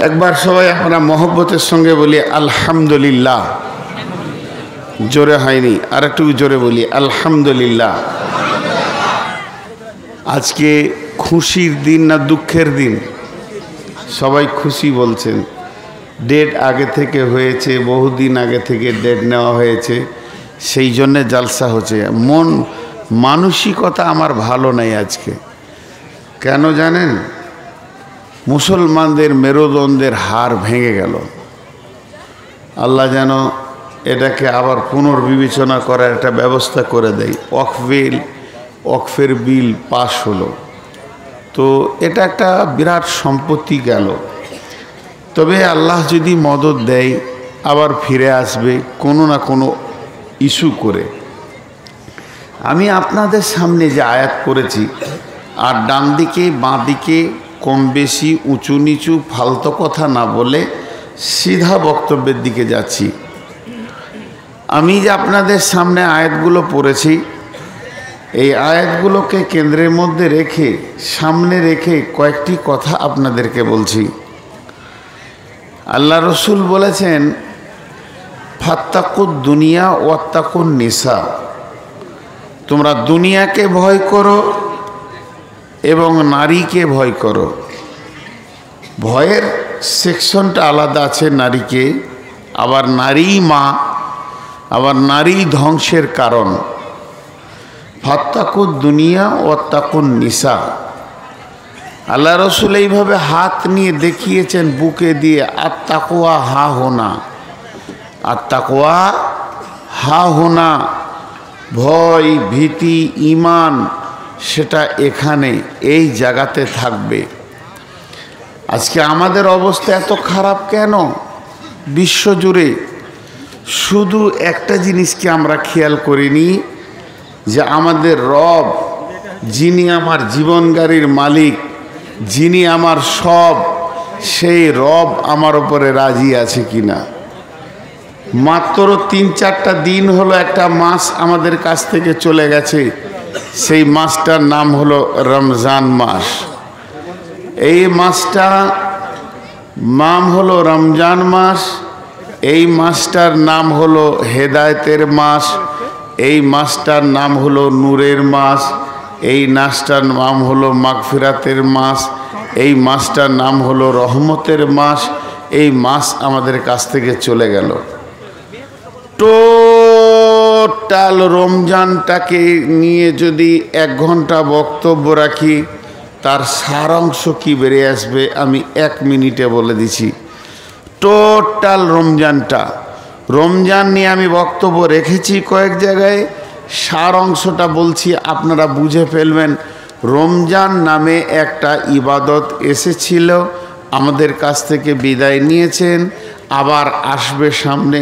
একবার সবাই আমরা মহব্বতের সঙ্গে বলি আলহামদুলিল্লাহ। জোরে হয়নি, আর একটু জোরে বলি আলহামদুলিল্লাহ। আজকে খুশির দিন না দুঃখের দিন? সবাই খুশি বলছেন। ডেট আগে থেকে হয়েছে, বহুদিন আগে থেকে ডেট নেওয়া হয়েছে, সেই জন্যে জালসা হচ্ছে। মানসিকতা আমার ভালো নেই আজকে। কেন জানেন? মুসলমানদের মেরুদণ্ডের হাড় ভেঙে গেল। আল্লাহ যেন এটাকে আবার পুনর্বিবেচনা করার একটা ব্যবস্থা করে দেয়। ওয়াকফের বিল পাশ হলো, তো এটা একটা বিরাট সম্পত্তি গেল। তবে আল্লাহ যদি মদদ দেয় আবার ফিরে আসবে কোনো না কোনো ইস্যু করে। আমি আপনাদের সামনে যে আয়াত করেছি, আর ডান দিকে বাঁ দিকে কম বেশি উঁচু নিচু ফালতু কথা না বলে সিধা বক্তব্যের দিকে যাচ্ছি। আমি যে আপনাদের সামনে আয়াতগুলো পড়েছি, এই আয়াতগুলোকে কেন্দ্রের মধ্যে রেখে, সামনে রেখে কয়েকটি কথা আপনাদেরকে বলছি। আল্লাহ রসুল বলেছেন, ফাত্তাকুদ দুনিয়া ওয়াত্তাকুন নিসা, তোমরা দুনিয়াকে ভয় করো এবং নারীকে ভয় করো। ভয়ের সেকশনটা আলাদা আছে নারীকে, আবার নারী মা, আবার নারী ধ্বংসের কারণ। ফাত্তাকুদ দুনিয়া ওয়াত্তাকুন নিসা। আল্লাহ রসুল এইভাবে হাত নিয়ে দেখিয়েছেন বুকে দিয়ে, আত্তাকওয়া হা হোনা, আত্তাকওয়া হা হোনা। ভয়, ভীতি, ঈমান সেটা এখানে এই জায়গাতে থাকবে। আজকে আমাদের অবস্থা এত খারাপ কেন বিশ্বজুড়ে? শুধু একটা জিনিসকে আমরা খেয়াল করিনি, যে আমাদের রব, যিনি আমার জীবন গাড়ির মালিক, যিনি আমার সব, সেই রব আমার উপরে রাজি আছে কিনা। মাত্র 3-4টা দিন হলো একটা মাস আমাদের কাছ থেকে চলে গেছে। সেই মাসটার নাম হলো রমজান মাস। এই মাসটার নাম হলো রমজান মাস। এই মাসটার নাম হলো হেদায়েতের মাস। এই মাসটার নাম হলো নূরের মাস। এই মাসটার নাম হলো মাগফিরাতের মাস। এই মাসটার নাম হলো রহমতের মাস। এই মাস আমাদের কাছ থেকে চলে গেল। টোটাল রমজানটাকে নিয়ে যদি 1 ঘন্টা বক্তব্য রাখি, তার সারাংশ কি বেরিয়ে আসবে আমি 1 মিনিটে বলে দিছি। টোটাল রমজান নিয়ে আমি বক্তব্য রেখেছি কয়েক জায়গায়, সার অংশটা বলছি, আপনারা বুঝে ফেলবেন। রমজান নামে একটা ইবাদত এসেছিল, আমাদের কাছ থেকে বিদায় নিয়েছেন, আবার আসবে সামনে,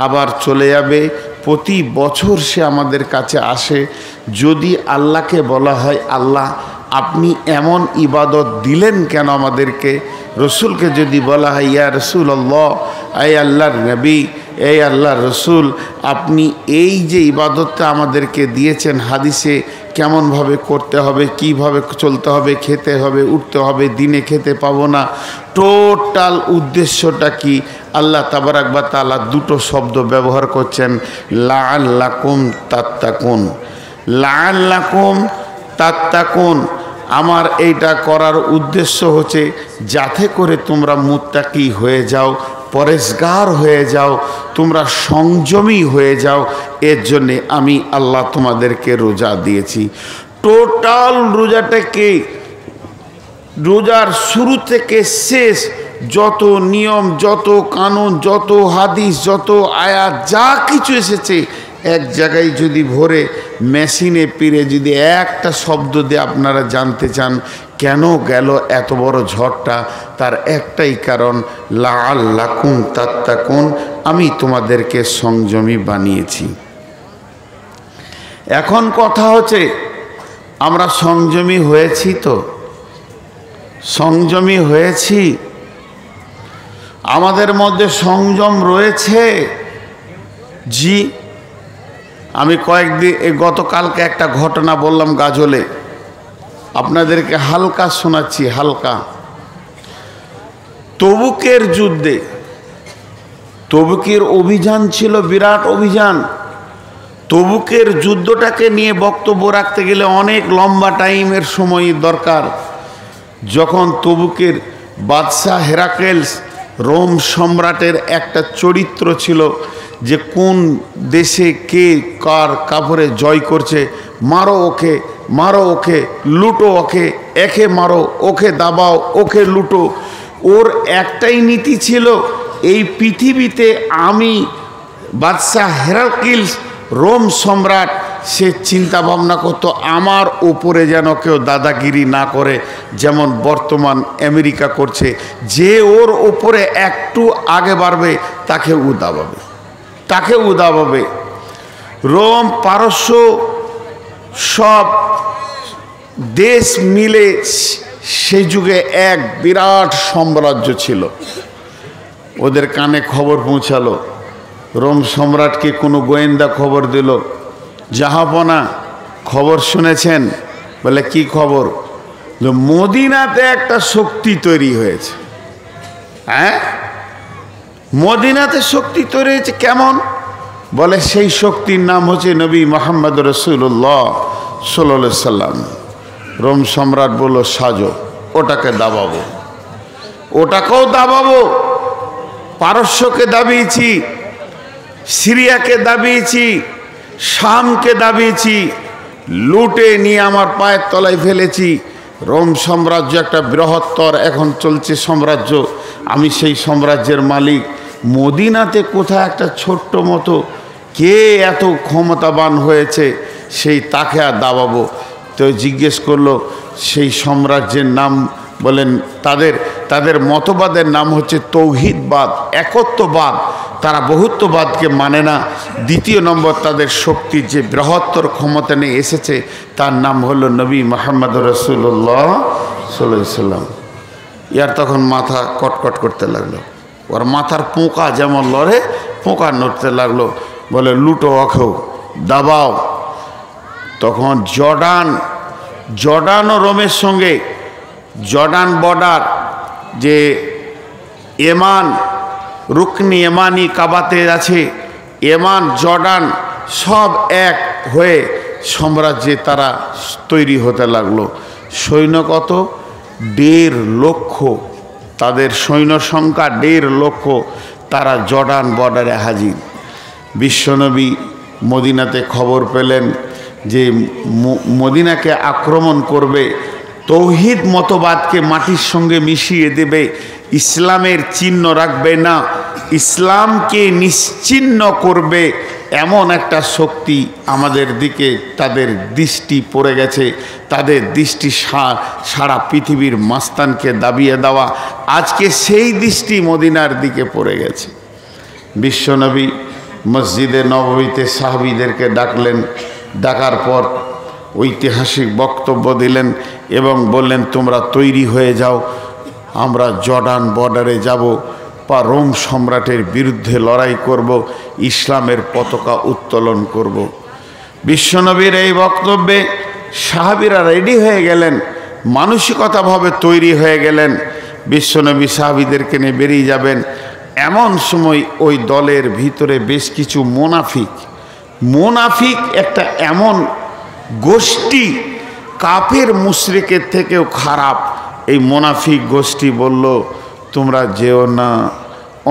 আবার চলে যাবে। প্রতি বছর সে আমাদের কাছে আসে। যদি আল্লাহকে বলা হয়, আল্লাহ আপনি এমন ইবাদত দিলেন কেন আমাদেরকে? রসুলকে যদি বলা হয়, ইয়া রসুল্লাহ, এই আল্লাহর নবী, এই আল্লাহর রসুল, আপনি এই যে ইবাদতটা আমাদেরকে দিয়েছেন, হাদিসে কেমনভাবে করতে হবে, কিভাবে চলতে হবে, খেতে হবে, উঠতে হবে, দিনে খেতে পাবো না, টোটাল উদ্দেশ্যটা কি? আল্লাহ তাবারাক ওয়া তাআলা 2টো শব্দ ব্যবহার করছেন, লাআল্লাকুম তাত্তাকুন। লাআল্লাকুম তাত্তাকুন। আমার এইটা করার উদ্দেশ্য হচ্ছে যাতে করে তোমরা মুত্তাকি হয়ে যাও, পরেশগার হয়ে যাও, তোমরা সংযমী হয়ে যাও। এর জন্যে আমি আল্লাহ তোমাদেরকে রোজা দিয়েছি। টোটাল রোজাটাকে, রোজার শুরু থেকে শেষ যত নিয়ম, যত কানুন, যত হাদিস, যত আয়াত, যা কিছু এসেছে, এক জায়গায় যদি ভরে মেশিনে পিড়ে যদি একটা শব্দ দিয়ে আপনারা জানতে চান কেন গেল এত বড় ঝড়টা, তার একটাই কারণ, লাআল্লাকুম তাত্তাকুন, আমি তোমাদেরকে সংযমী বানিয়েছি। এখন কথা হচ্ছে, আমরা সংযমী হয়েছি তো? সংযমী হয়েছি? আমাদের মধ্যে সংযম রয়েছে? জি। আমি গতকালকে একটা ঘটনা বললাম গাজলে, আপনাদেরকে হালকা শোনাচ্ছি, হালকা। তবুকের যুদ্ধে, তবুকের অভিযান ছিল বিরাট অভিযান। তবুকের যুদ্ধটাকে নিয়ে বক্তব্য রাখতে গেলে অনেক লম্বা টাইমের সময় দরকার। যখন তবুকের বাদশাহ হেরাক্লেস, রোম সম্রাটের একটা চরিত্র ছিল যে কোন দেশে কে কার কাপড়ে জয় করছে, মারো ওকে, মারো ওকে, লুটো ওকে, একে মারো, ওকে দাবাও, ওকে লুটো। ওর একটাই নীতি ছিল, এই পৃথিবীতে আমি বাদশাহ হেরাক্লিস রোম সম্রাট, সে চিন্তা ভাবনা করতো আমার উপরে যেন কেউ দাদাগিরি না করে, যেমন বর্তমান আমেরিকা করছে। যে ওর উপরে একটু আগে বাড়বে তাকে উদাবাবে, তাকে উদাবাবে। রোম, পারস্য সব দেশ মিলে সেই যুগে এক বিরাট সাম্রাজ্য ছিল। ওদের কানে খবর পৌঁছালো, রোম সম্রাটকে কোনো গোয়েন্দা খবর দিল, জাহাপনা খবর শুনেছেন? বলে কি খবর? মদিনাতে একটা শক্তি তৈরি হয়েছে। হ্যাঁ, মদিনাতে শক্তি তৈরি হয়েছে। কেমন? বলে সেই শক্তির নাম হচ্ছে নবী মুহাম্মদ রাসূলুল্লাহ সাল্লাল্লাহু আলাইহি সাল্লাম। রোম সম্রাট বলল সাজো, ওটাকে দাবাবো, ওটাকেও দাবাবো। পারস্যকে দাবিয়েছি, সিরিয়াকে দাবিয়েছি, শামকে দাবিয়েছি, লুটে নিয়ে আমার পায়ের তলায় ফেলেছি। রোম সাম্রাজ্য একটা বৃহত্তর এখন চলছে সাম্রাজ্য, আমি সেই সাম্রাজ্যের মালিক। মদিনাতে কোথায় একটা ছোট্ট মতো কে এত ক্ষমতাবান হয়েছে, সেই তাকে আর দাবাবো। তো জিজ্ঞেস করলো সেই সাম্রাজ্যের নাম, বলেন তাদের মতবাদের নাম হচ্ছে তৌহিদবাদ, একত্ববাদ। তারা বহুত্ববাদকে মানে না। দ্বিতীয় নম্বর তাদের শক্তির যে বৃহত্তর ক্ষমতা নিয়ে এসেছে তার নাম হলো নবী মুহাম্মদ রাসূলুল্লাহ সাল্লাল্লাহু আলাইহি সাল্লাম। ইয়ার তখন মাথা কটকট করতে লাগলো, ওর মাথার পোকা যেমন লড়ে পোকা নড়তে লাগলো। বলে লুটো অখো, দাবাও। তখন জর্ডান ও রোমের সঙ্গে, জর্ডান বর্ডার যে এমান রুকনি এমানি কাবাতে আছে, এমান জর্ডান সব এক হয়ে সাম্রাজ্যে তারা তৈরি হতে লাগলো। সৈন্য কত? 1.5 লক্ষ। তাদের সৈন্য সংখ্যা 1.5 লক্ষ। তারা জর্ডান বর্ডারে হাজির। বিশ্বনবী মদিনাতে খবর পেলেন যে মদিনাকে আক্রমণ করবে, তৌহিদ মতবাদকে মাটির সঙ্গে মিশিয়ে দেবে, ইসলামের চিহ্ন রাখবে না, ইসলামকে নিশ্চিহ্ন করবে, এমন একটা শক্তি আমাদের দিকে তাদের দৃষ্টি পড়ে গেছে। তাদের দৃষ্টি সারা পৃথিবীর মাস্তানকে দাবিয়ে দেওয়া, আজকে সেই দৃষ্টি মদিনার দিকে পড়ে গেছে। বিশ্বনবী মসজিদে নববীতে সাহাবীদেরকে ডাকলেন, ডাকার পর ঐতিহাসিক বক্তব্য দিলেন এবং বললেন তোমরা তৈরি হয়ে যাও, আমরা জর্ডান বর্ডারে যাব, বা রোম সম্রাটের বিরুদ্ধে লড়াই করব, ইসলামের পতাকা উত্তোলন করব। বিশ্বনবীর এই বক্তব্যে সাহাবীরা রেডি হয়ে গেলেন, মানসিকতাভাবে তৈরি হয়ে গেলেন। বিশ্বনবী সাহাবীদেরকে নিয়ে বেরিয়ে যাবেন। এমন সময় ওই দলের ভিতরে বেশ কিছু মুনাফিক একটা এমন গোষ্ঠী, কাফের মুশরিকের থেকেও খারাপ এই মুনাফিক গোষ্ঠী বলল তোমরা যেও না,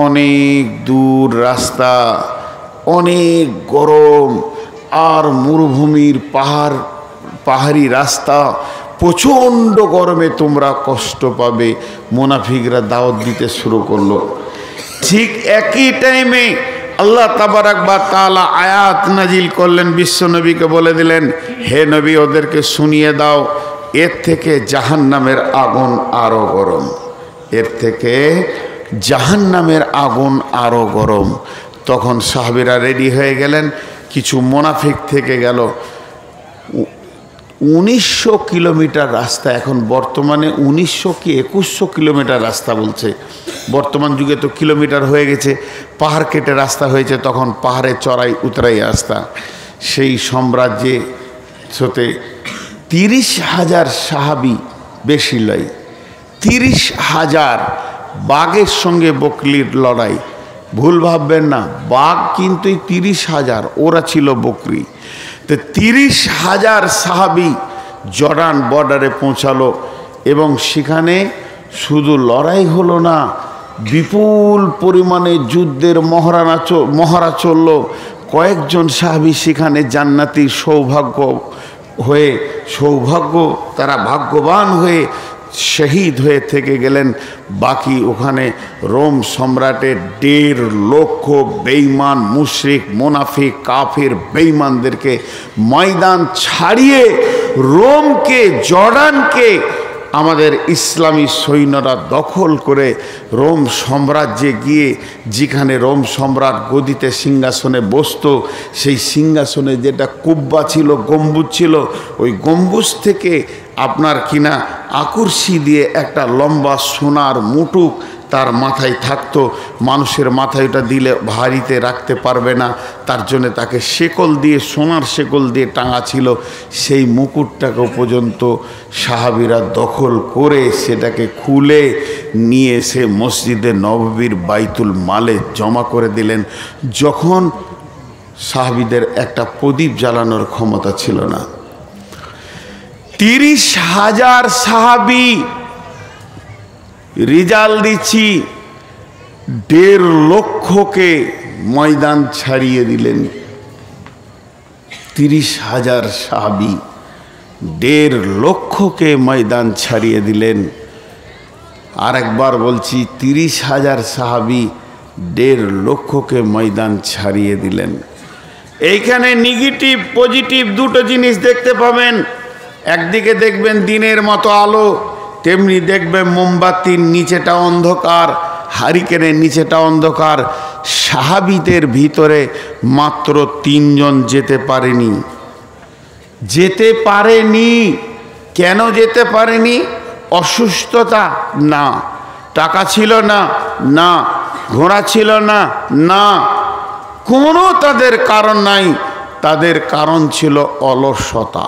অনেক দূর রাস্তা, অনেক গরম, আর মরুভূমির পাহাড়ি রাস্তা, প্রচণ্ড গরমে তোমরা কষ্ট পাবে। মুনাফিকরা দাওয়াত দিতে শুরু করলো। ঠিক একই টাইমে আল্লাহ তাবারাক ওয়া তাআলা আয়াত নাজিল করলেন, বিশ্বনবীকে বলে দিলেন হে নবী ওদেরকে শুনিয়ে দাও, এর থেকে জাহান্নামের আগুন আরো গরম, এর থেকে জাহান্নামের আগুন আরো গরম। তখন সাহাবীরা রেডি হয়ে গেলেন। কিছু মুনাফিক থেকে গেল। 1900 কিলোমিটার রাস্তা, এখন বর্তমানে 1900 কি 2100 কিলোমিটার রাস্তা বলছে। বর্তমান যুগে তো কিলোমিটার হয়ে গেছে, পাহাড় কেটে রাস্তা হয়েছে, তখন পাহাড়ে চড়াই উতরাই রাস্তা। সেই সাম্রাজ্যে হতে 30,000 সাহাবী, বেশি লয়, 30,000 বাঘের সঙ্গে বকরির লড়াই। ভুল ভাববেন না, বাঘ কিন্তু 30,000, ওরা ছিল বকরি। তো 30,000 সাহাবি জর্ডান বর্ডারে পৌঁছালো এবং সেখানে শুধু লড়াই হলো না, বিপুল পরিমাণে যুদ্ধের মহড়া চলল। কয়েকজন সাহাবী সেখানে জান্নাতি সৌভাগ্য তারা ভাগ্যবান হয়ে শহীদ হয়ে থেকে গেলেন। বাকি ওখানে রোম সম্রাটের 1.5 লক্ষ বেঈমান, মুশরিক, মুনাফিক, কাফির বেঈমানদেরকে ময়দান ছাড়িয়ে রোমকে, জর্ডানকে আমাদের ইসলামী সৈন্যরা দখল করে রোম সাম্রাজ্যে গিয়ে, যেখানে রোম সম্রাট গদিতে সিংহাসনে বসত, সেই সিংহাসনে যেটা কুব্বা ছিল, গম্বুজ ছিল, ওই গম্বুজ থেকে আপনার কিনা আকর্ষি দিয়ে একটা লম্বা সোনার মুটুক তার মাথায় থাকতো। মানুষের মাথায় ওটা দিলে ভারীতে রাখতে পারবে না, তার জন্য তাকে শেকল দিয়ে, সোনার শেকল দিয়ে টাঙা ছিল। সেই মুকুটটাকে পর্যন্ত সাহাবীরা দখল করে সেটাকে খুলে নিয়ে এসে মসজিদে নববীর বাইতুল মালে জমা করে দিলেন। যখন সাহাবীদের একটা প্রদীপ জ্বালানোর ক্ষমতা ছিল না, 30,000 সাহাবী, রিজাল দিচ্ছি, 1.5 লক্ষকে ময়দান ছাড়িয়ে দিলেন। 30,000 সাহাবী 1.5 লক্ষকে ময়দান ছাড়িয়ে দিলেন। আর একবার বলছি, 30,000 সাহাবী 1.5 লক্ষকে ময়দান ছাড়িয়ে দিলেন। এইখানে নেগেটিভ পজিটিভ দুটো জিনিস দেখতে পাবেন। একদিকে দেখবেন দিনের মতো আলো, তেমনি দেখবেন মোমবাতির নিচেটা অন্ধকার, হারিকেনের নিচেটা অন্ধকার। সাহাবীদের ভিতরে মাত্র 3 জন যেতে পারেনি। কেন যেতে পারেনি? অসুস্থতা না, টাকা ছিল না, ঘোড়া ছিল না, কোনো তাদের কারণ নাই। তাদের কারণ ছিল অলসতা।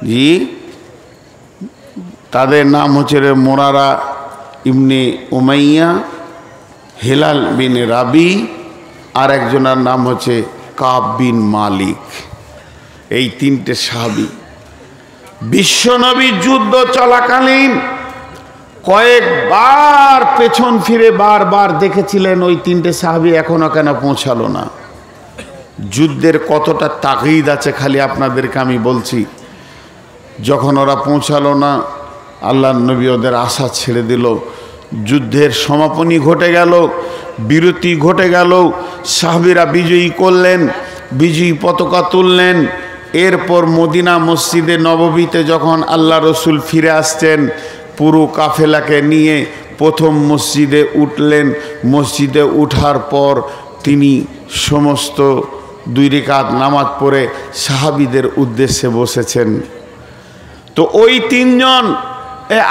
জি, তাদের নাম হচ্ছে মোরারা ইবনে উমাইয়া, হেলাল বিন রাবি, আর একজনের নাম হচ্ছে কাব বিন মালিক। এই 3টে সাহাবী বিশ্বনবী যুদ্ধ চলাকালীন কয়েকবার পেছন ফিরে বারবার দেখেছিলেন ওই 3টে সাহাবী এখনো কেন পৌঁছালো না। যুদ্ধের কতটা তাগিদ আছে খালি আপনাদেরকে আমি বলছি। যখন ওরা পৌঁছালো না, আল্লাহর নবী ওদের আশা ছেড়ে দিল। যুদ্ধের সমাপনী ঘটে গেল, বিরতি ঘটে গেল, সাহাবীরা বিজয়ী করলেন, বিজয়ী পতাকা তুললেন। এরপর মদিনা মসজিদে নববীতে যখন আল্লাহ রসুল ফিরে আসছেন পুরো কাফেলাকে নিয়ে, প্রথম মসজিদে উঠলেন। মসজিদে উঠার পর তিনি সমস্ত 2 রাকাত নামাজ পড়ে সাহাবীদের উদ্দেশ্যে বসেছেন। তো ওই 3 জন,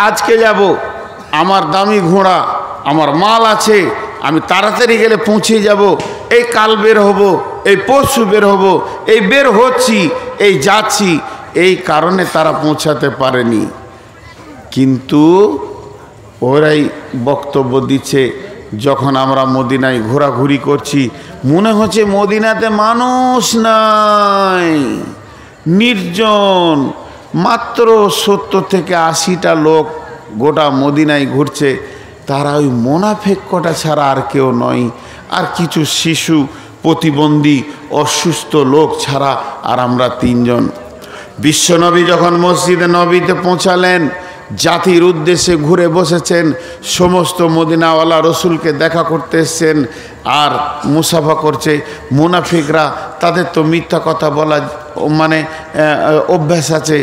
আজকে যাব, আমার দামি ঘোড়া, আমার মাল আছে, আমি তাড়াতাড়ি গেলে পৌঁছে যাব, এই কাল বের হব, এই পরশু বের হব, এই বের হচ্ছি, এই যাচ্ছি, এই কারণে তারা পৌঁছাতে পারেনি। কিন্তু ওরাই বক্তব্য দিচ্ছে, যখন আমরা মদিনায় ঘোরাঘুরি করছি মনে হচ্ছে মদিনাতে মানুষ নাই, নির্জন, মাত্র 70 থেকে 80টা লোক গোটা মদিনায় ঘুরছে। তারা ওই মুনাফিক কটা ছাড়া আর কেউ নয়, আর কিছু শিশু, প্রতিবন্ধী, অসুস্থ লোক ছাড়া আর আমরা 3 জন। বিশ্বনবী যখন মসজিদে নবীতে পৌঁছালেন, জাতির উদ্দেশ্যে ঘুরে বসেছেন, সমস্ত মদিনাওয়ালা রসুলকে দেখা করতে এসছেন আর মুসাফা করছে। মুনাফিকরা, তাদের তো মিথ্যা কথা বলা মানে অভ্যাস আছে।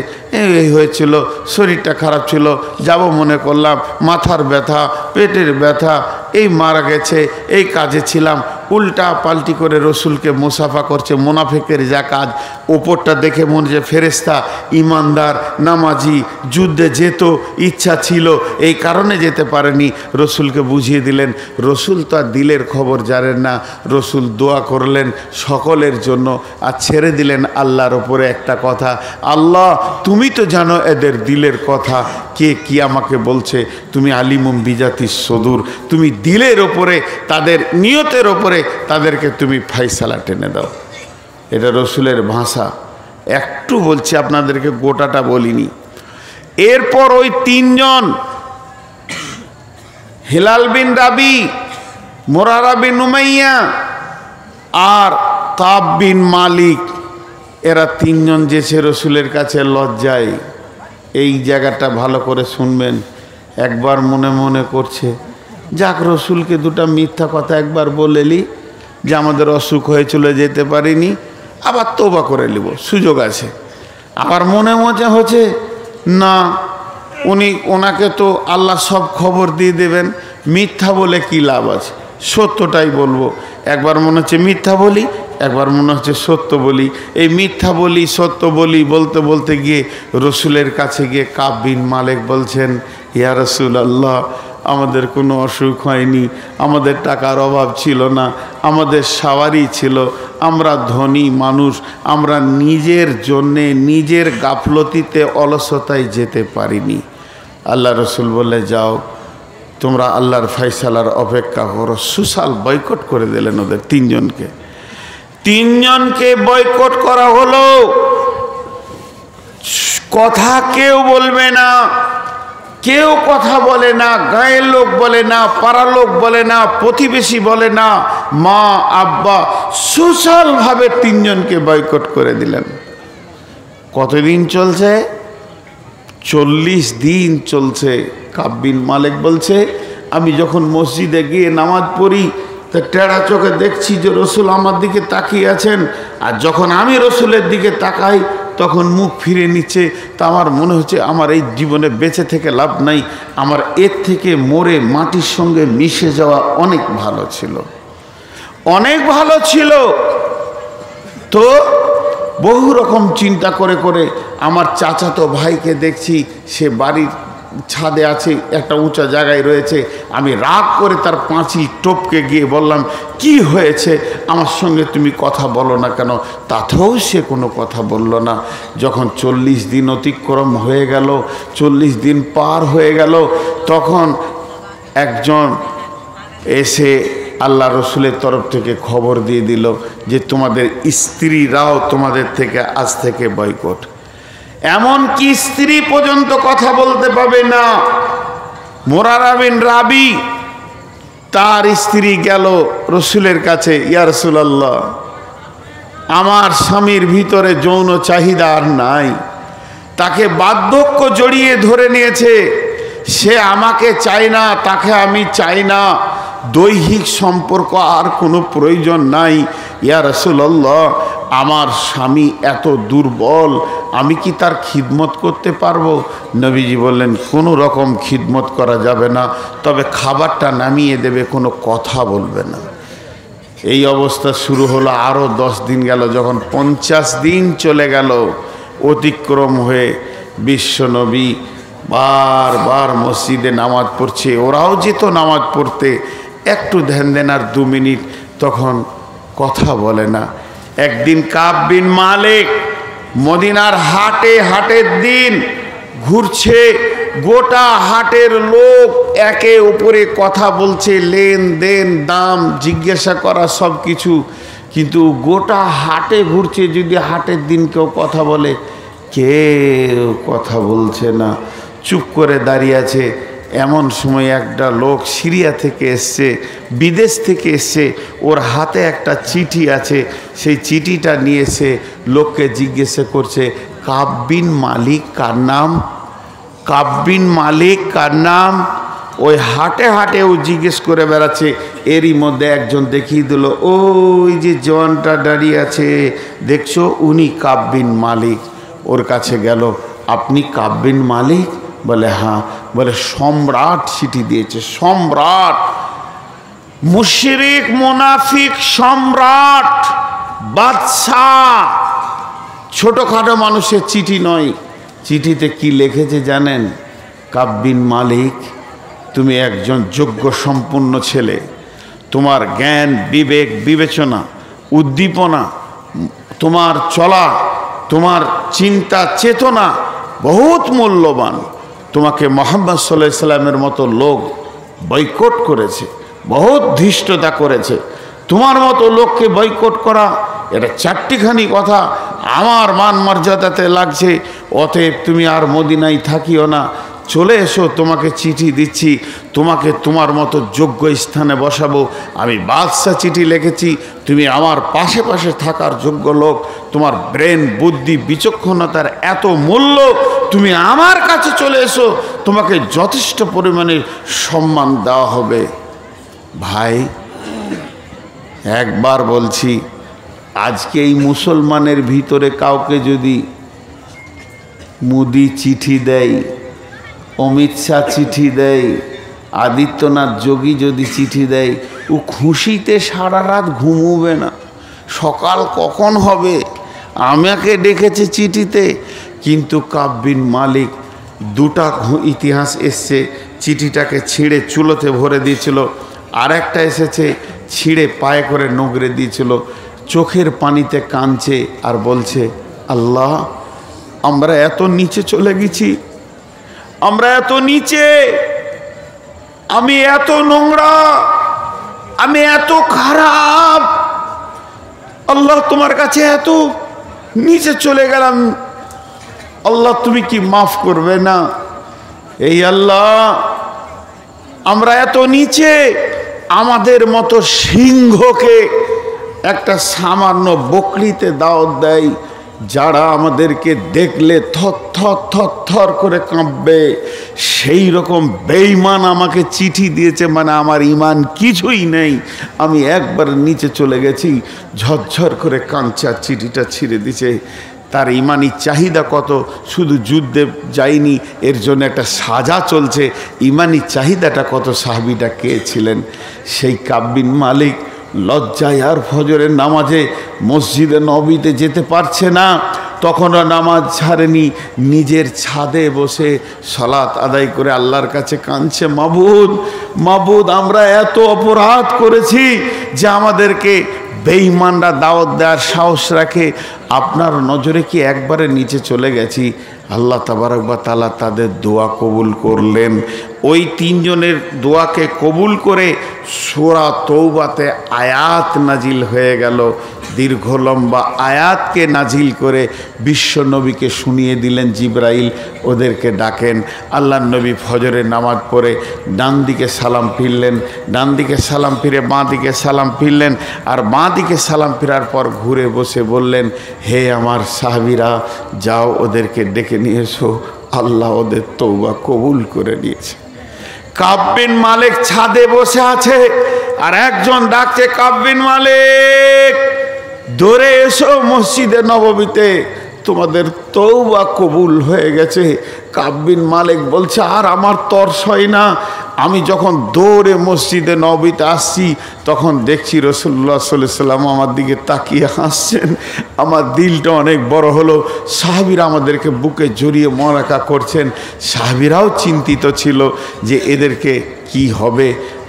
এই হয়েছিল, শরীরটা খারাপ ছিল, যাব মনে করলাম, মাথার ব্যথা, পেটের ব্যথা, এই মারা গেছে, এই কাজে ছিলাম, উল্টা পাল্টি করে রসুলকে মুসাফা করছে। মুনাফিকের যা কাজ, ওপরটা দেখে মনে হচ্ছে ফেরেশতা, ইমানদার, নামাজি, যুদ্ধে যেত, ইচ্ছা ছিল, এই কারণে যেতে পারেনি। রসুলকে বুঝিয়ে দিলেন। রসুল তো আর দিলের খবর জানেন না। রসুল দোয়া করলেন সকলের জন্য আর ছেড়ে দিলেন আল্লাহর ওপরে একটা কথা, আল্লাহ তুমি তো জানো এদের দিলের কথা, কে কি আমাকে বলছে, তুমি আলিমুম বিজাতিস সুদূর, তুমি দিলের ওপরে তাদের নিয়তের ওপরে তাদেরকে তুমি ফাইসালা টেনে দাও। এটা রসুলের ভাষা। একটু বলছি আপনাদেরকে, গোটাটা বলিনি। এরপর ওই তিনজন, হিলাল বিন রাবি, মুরারা বিন উমাইয়া আর কাব বিন মালিক, এরা তিনজন যেছে রসুলের কাছে লজ্জায়। এই জায়গাটা ভালো করে শুনবেন। একবার মনে মনে করছে, যাক রসুলকে দুটা মিথ্যা কথা একবার বলেলি যে আমাদের অসুখ হয়ে চলে যেতে পারিনি, আবার তওবা করে নিব, সুযোগ আছে। আবার মনে মনে হচ্ছে না, ওনাকে তো আল্লাহ সব খবর দিয়ে দেবেন, মিথ্যা বলে কি লাভ আছে, সত্যটাই বলবো। একবার মনে হচ্ছে মিথ্যা বলি, একবার মনে হচ্ছে সত্য বলি। এই মিথ্যা বলি সত্য বলি বলতে বলতে গিয়ে রসুলের কাছে গিয়ে কাব বিন মালিক বলছেন, ইয়া রাসূলুল্লাহ, আমাদের কোনো অসুখ হয়নি, আমাদের টাকার অভাব ছিল না, আমাদের সাওয়ারি ছিল, আমরা ধনী মানুষ, আমরা নিজের জন্যে নিজের গাফলতিতে অলসতায় যেতে পারিনি। আল্লাহ রসুল বলে, যাও তোমরা আল্লাহর ফয়সালার অপেক্ষা করো। সুশাল বয়কট করে দিলেন ওদের তিনজনকে বয়কট করা হলো। কথা কেউ বলবে না, কেউ কথা বলে না, গায়ের লোক বলে না, পাড়ার লোক বলে না, প্রতিবেশী বলে না, মা আব্বা, সুশালভাবে তিনজনকে বয়কট করে দিলেন। কতদিন চলছে? 40 দিন চলছে। কাব বিন মালিক বলছে, আমি যখন মসজিদে গিয়ে নামাজ পড়ি তা টেढ़া চোখে দেখছি যে রসুল আমার দিকে তাকিয়ে আছেন, আর যখন আমি রসুলের দিকে তাকাই তখন মুখ ফিরে নিচ্ছে। তা আমার মনে হচ্ছে আমার এই জীবনে বেঁচে থেকে লাভ নাই, আমার এর থেকে মরে মাটির সঙ্গে মিশে যাওয়া অনেক ভালো ছিল, অনেক ভালো ছিল। তো বহু রকম চিন্তা করে করে আমার চাচাতো ভাইকে দেখছি, সে বাড়ির ছাদে আছে, একটা উঁচা জায়গায় রয়েছে। আমি রাগ করে তার পাঁচিল টপকে গিয়ে বললাম, কি হয়েছে, আমার সঙ্গে তুমি কথা বলো না কেন? তাতেও সে কোনো কথা বলল না। যখন 40 দিন অতিক্রম হয়ে গেল, 40 দিন পার হয়ে গেল, তখন একজন এসে আল্লাহ রসুলের তরফ থেকে খবর দিয়ে দিল যে তোমাদের স্ত্রীরাও তোমাদের থেকে আজ থেকে বয়কট। এমনকি স্ত্রী পর্যন্ত কথা বলতে পাবে না। মুরারা বিন রাবি, তার স্ত্রী গেল রসুলের কাছে, ইয়া রাসূলুল্লাহ, আমার স্বামীর ভিতরে যৌন চাহিদা আর নাই, তাকে বার্ধক্য জড়িয়ে ধরে নিয়েছে, সে আমাকে চায় না, তাকে আমি চাই না, দৈহিক সম্পর্ক আর কোনো প্রয়োজন নাই। ইয়া রাসূলুল্লাহ, আমার স্বামী এত দুর্বল, আমি কি তার খিদমত করতে পারবো? নবীজি বললেন, কোনো রকম খিদমত করা যাবে না, তবে খাবারটা নামিয়ে দেবে, কোনো কথা বলবে না। এই অবস্থা শুরু হলো। আরও 10 দিন গেল। যখন 50 দিন চলে গেল অতিক্রম হয়ে, বিশ্বনবী বারবার মসজিদে নামাজ পড়ছে, ওরাও যেত নামাজ পড়তে, একটু ধ্যান দেন আর 2 মিনিট, তখন কথা বলে না। একদিন কাব বিন মালিক মদিনার হাটের দিন ঘুরছে, গোটা হাটের লোক একে উপরে কথা বলছে, লেনদেন, দাম জিজ্ঞাসা করা, সব কিছু। কিন্তু গোটা হাটে ঘুরছে, যদি হাটের দিন কেউ কথা বলে, কেউ কথা বলছে না, চুপ করে দাঁড়িয়ে আছে। এমন সময় একটা লোক সিরিয়া থেকে এসছে, বিদেশ থেকে এসছে, ওর হাতে একটা চিঠি আছে, সেই চিঠিটা নিয়ে এসে লোককে জিজ্ঞাসা করছে, কাব বিন মালিক কার নাম? কাব বিন মালিক কার নাম? ওই হাটে হাটে ও জিজ্ঞেস করে বেড়াচ্ছে। এরই মধ্যে একজন দেখিয়ে দিল, ওই যে জওয়ানটা দাঁড়িয়ে আছে দেখছো, উনি কাব বিন মালিক। ওর কাছে গেল, আপনি কাব বিন মালিক? বলে হ্যাঁ। বলে সম্রাট চিঠি দিয়েছে, সম্রাট, মুশরিক মুনাফিক সম্রাট, বাদশাহ, ছোটখাটো মানুষের চিঠি নয়। চিঠিতে কি লিখেছে জানেন? কাব বিন মালিক, তুমি একজন যোগ্য সম্পন্ন ছেলে, তোমার জ্ঞান, বিবেক, বিবেচনা, উদ্দীপনা, তোমার চলা, তোমার চিন্তা, চেতনা বহুত মূল্যবান। তোমাকে মুহাম্মদ সাল্লাল্লাহু আলাইহি সাল্লামের মতো লোক বয়কট করেছে, বহুত ধৃষ্টতা করেছে। তোমার মতো লোককে বয়কট করা এটা চারটিখানি কথা আমার মান মর্যাদাতে লাগছে। অতএব তুমি আর মদিনায় থাকিও না, চলে এসো, তোমাকে চিঠি দিচ্ছি, তোমাকে তোমার মতো যোগ্য স্থানে বসাবো। আমি বাদশা চিঠি লিখেছি, তুমি আমার পাশে পাশে থাকার যোগ্য লোক। তোমার ব্রেন, বুদ্ধি, বিচক্ষণতার এত মূল্য, তুমি আমার কাছে চলে এসো, তোমাকে যথেষ্ট পরিমাণে সম্মান দেওয়া হবে। ভাই, একবার বলছি, আজকে এই মুসলমানের ভিতরে কাউকে যদি মোদি চিঠি দেয়, অমিত শাহ চিঠি দেয়, আদিত্যনাথ যোগী যদি চিঠি দেয়, ও খুশিতে সারা রাত ঘুমোবে না। সকাল কখন হবে, আমাকে ডেকেছে চিঠিতে। কিন্তু কাব বিন মালিক দুটা ইতিহাস এসছে, চিঠিটাকে ছিঁড়ে চুলোতে ভরে দিয়েছিল, আর একটা এসেছে ছিঁড়ে পায়ে করে নোংরে দিয়েছিল। চোখের পানিতে কাঁদছে আর বলছে, আল্লাহ, আমরা এত নিচে চলে গেছি, আমরা এত নিচে, আমি এত নোংরা, আমি এত খারাপ, আল্লাহ তোমার কাছে এত নিচে চলে গেলাম, আল্লাহ তুমি কি মাফ করবে না? এই আল্লাহ, আমরা এত নিচে, আমাদের মতো সিংহকে একটা সামান্য বকরিতে দাওয়াত দেয়, যারা আমাদেরকে দেখলে থর থর থর থর করে কাঁপবে। সেই রকম বেঈমান আমাকে চিঠি দিয়েছে, মানে আমার ঈমান কিছুই নেই, আমি একবার নিচে চলে গেছি। ঝরঝর করে কাঁদছে আর চিঠিটা ছিঁড়ে দিছে। তার ঈমানি চাহিদা কত, শুধু যুদ্ধে যায়নি, এর জন্য একটা সাজা চলছে। ঈমানি চাহিদাটা কত, সাহাবীটা কে ছিলেন? সেই কাব বিন মালিক লজ্জায় আর ফজরের নামাজে মসজিদে নববীতে যেতে পারছে না, তখনও নামাজ ছাড়েনি, নিজের ছাদে বসে সালাত আদায় করে আল্লাহর কাছে কাঁদছে, মাবুদ, মাবুদ, আমরা এত অপরাধ করেছি যে আমাদেরকে বেঈমানরা দাওয়াত দেওয়ার সাহস রাখে, আপনার নজরে কি একবারে নিচে চলে গেছি? আল্লাহ তাবারক ওয়া তাআলা তাদের দোয়া কবুল করলেন। ওই তিনজনের দোয়াকে কবুল করে সূরা তওবাতে আয়াত নাজিল হয়ে গেল। দীর্ঘ লম্বা আয়াতকে নাজিল করে বিশ্ব নবীকে শুনিয়ে দিলেন জিবরাইল, ওদেরকে ডাকেন। আল্লাহর নবী ফজরের নামাজ পড়ে ডান দিকে সালাম ফিরলেন, ডান দিকে সালাম ফিরে বাঁ দিকে সালাম ফিরলেন, আর বাঁ দিকে সালাম ফেরার পর ঘুরে বসে বললেন, হে আমার সাহাবীরা, যাও ওদেরকে ডেকে নিয়ে এসো, আল্লাহ ওদের তওবা কবুল করে নিয়েছে। কাব বিন মালিক ছাদে বসে আছে, আর একজন ডাকছে, কাব বিন মালিক, দৌড়ে এসো মসজিদে নববীতে, তোমাদের তওবা কবুল হয়ে গেছে। কাব বিন মালিক বলছে, আর আমার তরস হয় না। আমি যখন দৌড়ে মসজিদে নববীতে আসছি, তখন দেখছি রাসূলুল্লাহ সাল্লাল্লাহু আলাইহি ওয়াসাল্লাম আমার দিকে তাকিয়ে হাসছেন। আমার দিলটা অনেক বড় হলো। সাহাবীরা আমাদেরকে বুকে জড়িয়ে মোনাকা করছেন। সাহাবীরাও চিন্তিত ছিল যে এদেরকে কি হবে।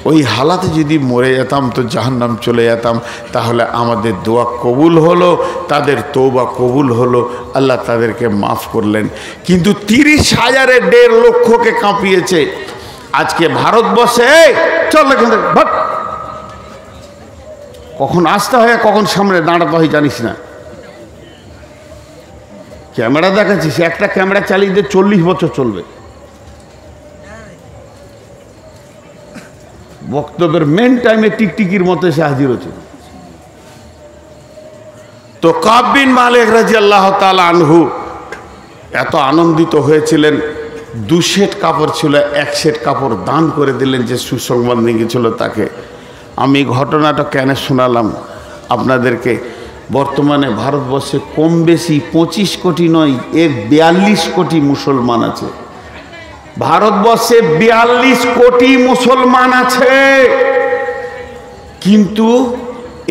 ওই হালাতে যদি মরে যেতাম তো জাহান্নাম চলে যেতাম, তাহলে আমাদের দোয়া কবুল হলো, তাদের তওবা কবুল হলো, আল্লাহ তাদেরকে মাফ করলেন। কিন্তু 30,000-এর 1.5 লক্ষকে কাঁপিয়েছে। আজকে ভারতবর্ষে চল এখান থেকে ভাগ, কখন আসতে হয় কখন সামনে দাঁড়াতে হয় জানিস না। ক্যামেরা দেখাচ্ছিস, একটা ক্যামেরা চালিয়ে দিয়ে 40 বছর চলবে। বক্তব্যের মেন টাইমে টিকটিকির মতো এসে হাজির হচ্ছে। তো কাব বিন মালিক রাদিয়াল্লাহু তাআলা আনহু এত আনন্দিত হয়েছিলেন, 2 সেট কাপড় ছিল, 1 সেট কাপড় দান করে দিলেন যে সুসংবাদ নিয়ে গেছিল তাকে। আমি ঘটনাটা কেন শোনালাম আপনাদেরকে? বর্তমানে ভারতবর্ষে কম বেশি 25 কোটি নয়, 42 কোটি মুসলমান আছে। ভারতবর্ষে 42 কোটি মুসলমান আছে, কিন্তু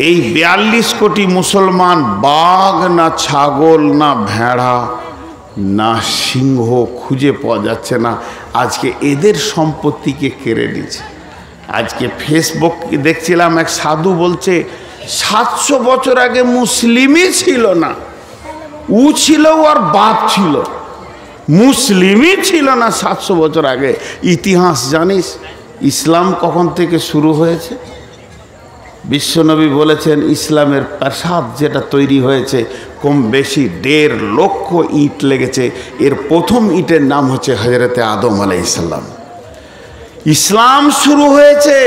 এই 42 কোটি মুসলমান বাঘ না ছাগল না ভেড়া না সিংহ খুঁজে পাওয়া যাচ্ছে না। আজকে এদের সম্পত্তিকে কেড়ে নিয়েছে। আজকে ফেসবুক দেখছিলাম, এক সাধু বলছে 700 বছর আগে মুসলিমই ছিল না, ও ছিল ওর বাপ ছিল, মুসলিমই ছিল না 700 বছর আগে। ইতিহাস জানিস ইসলাম কখন থেকে শুরু হয়েছে? বিশ্বনবী বলেছেন ইসলামের প্রাসাদ যেটা তৈরি হয়েছে কম বেশি 1.5 লক্ষ ইট লেগেছে। এর প্রথম ইটের নাম হচ্ছে হযরতে আদম আলাইহিস সালাম। ইসলাম শুরু হয়েছে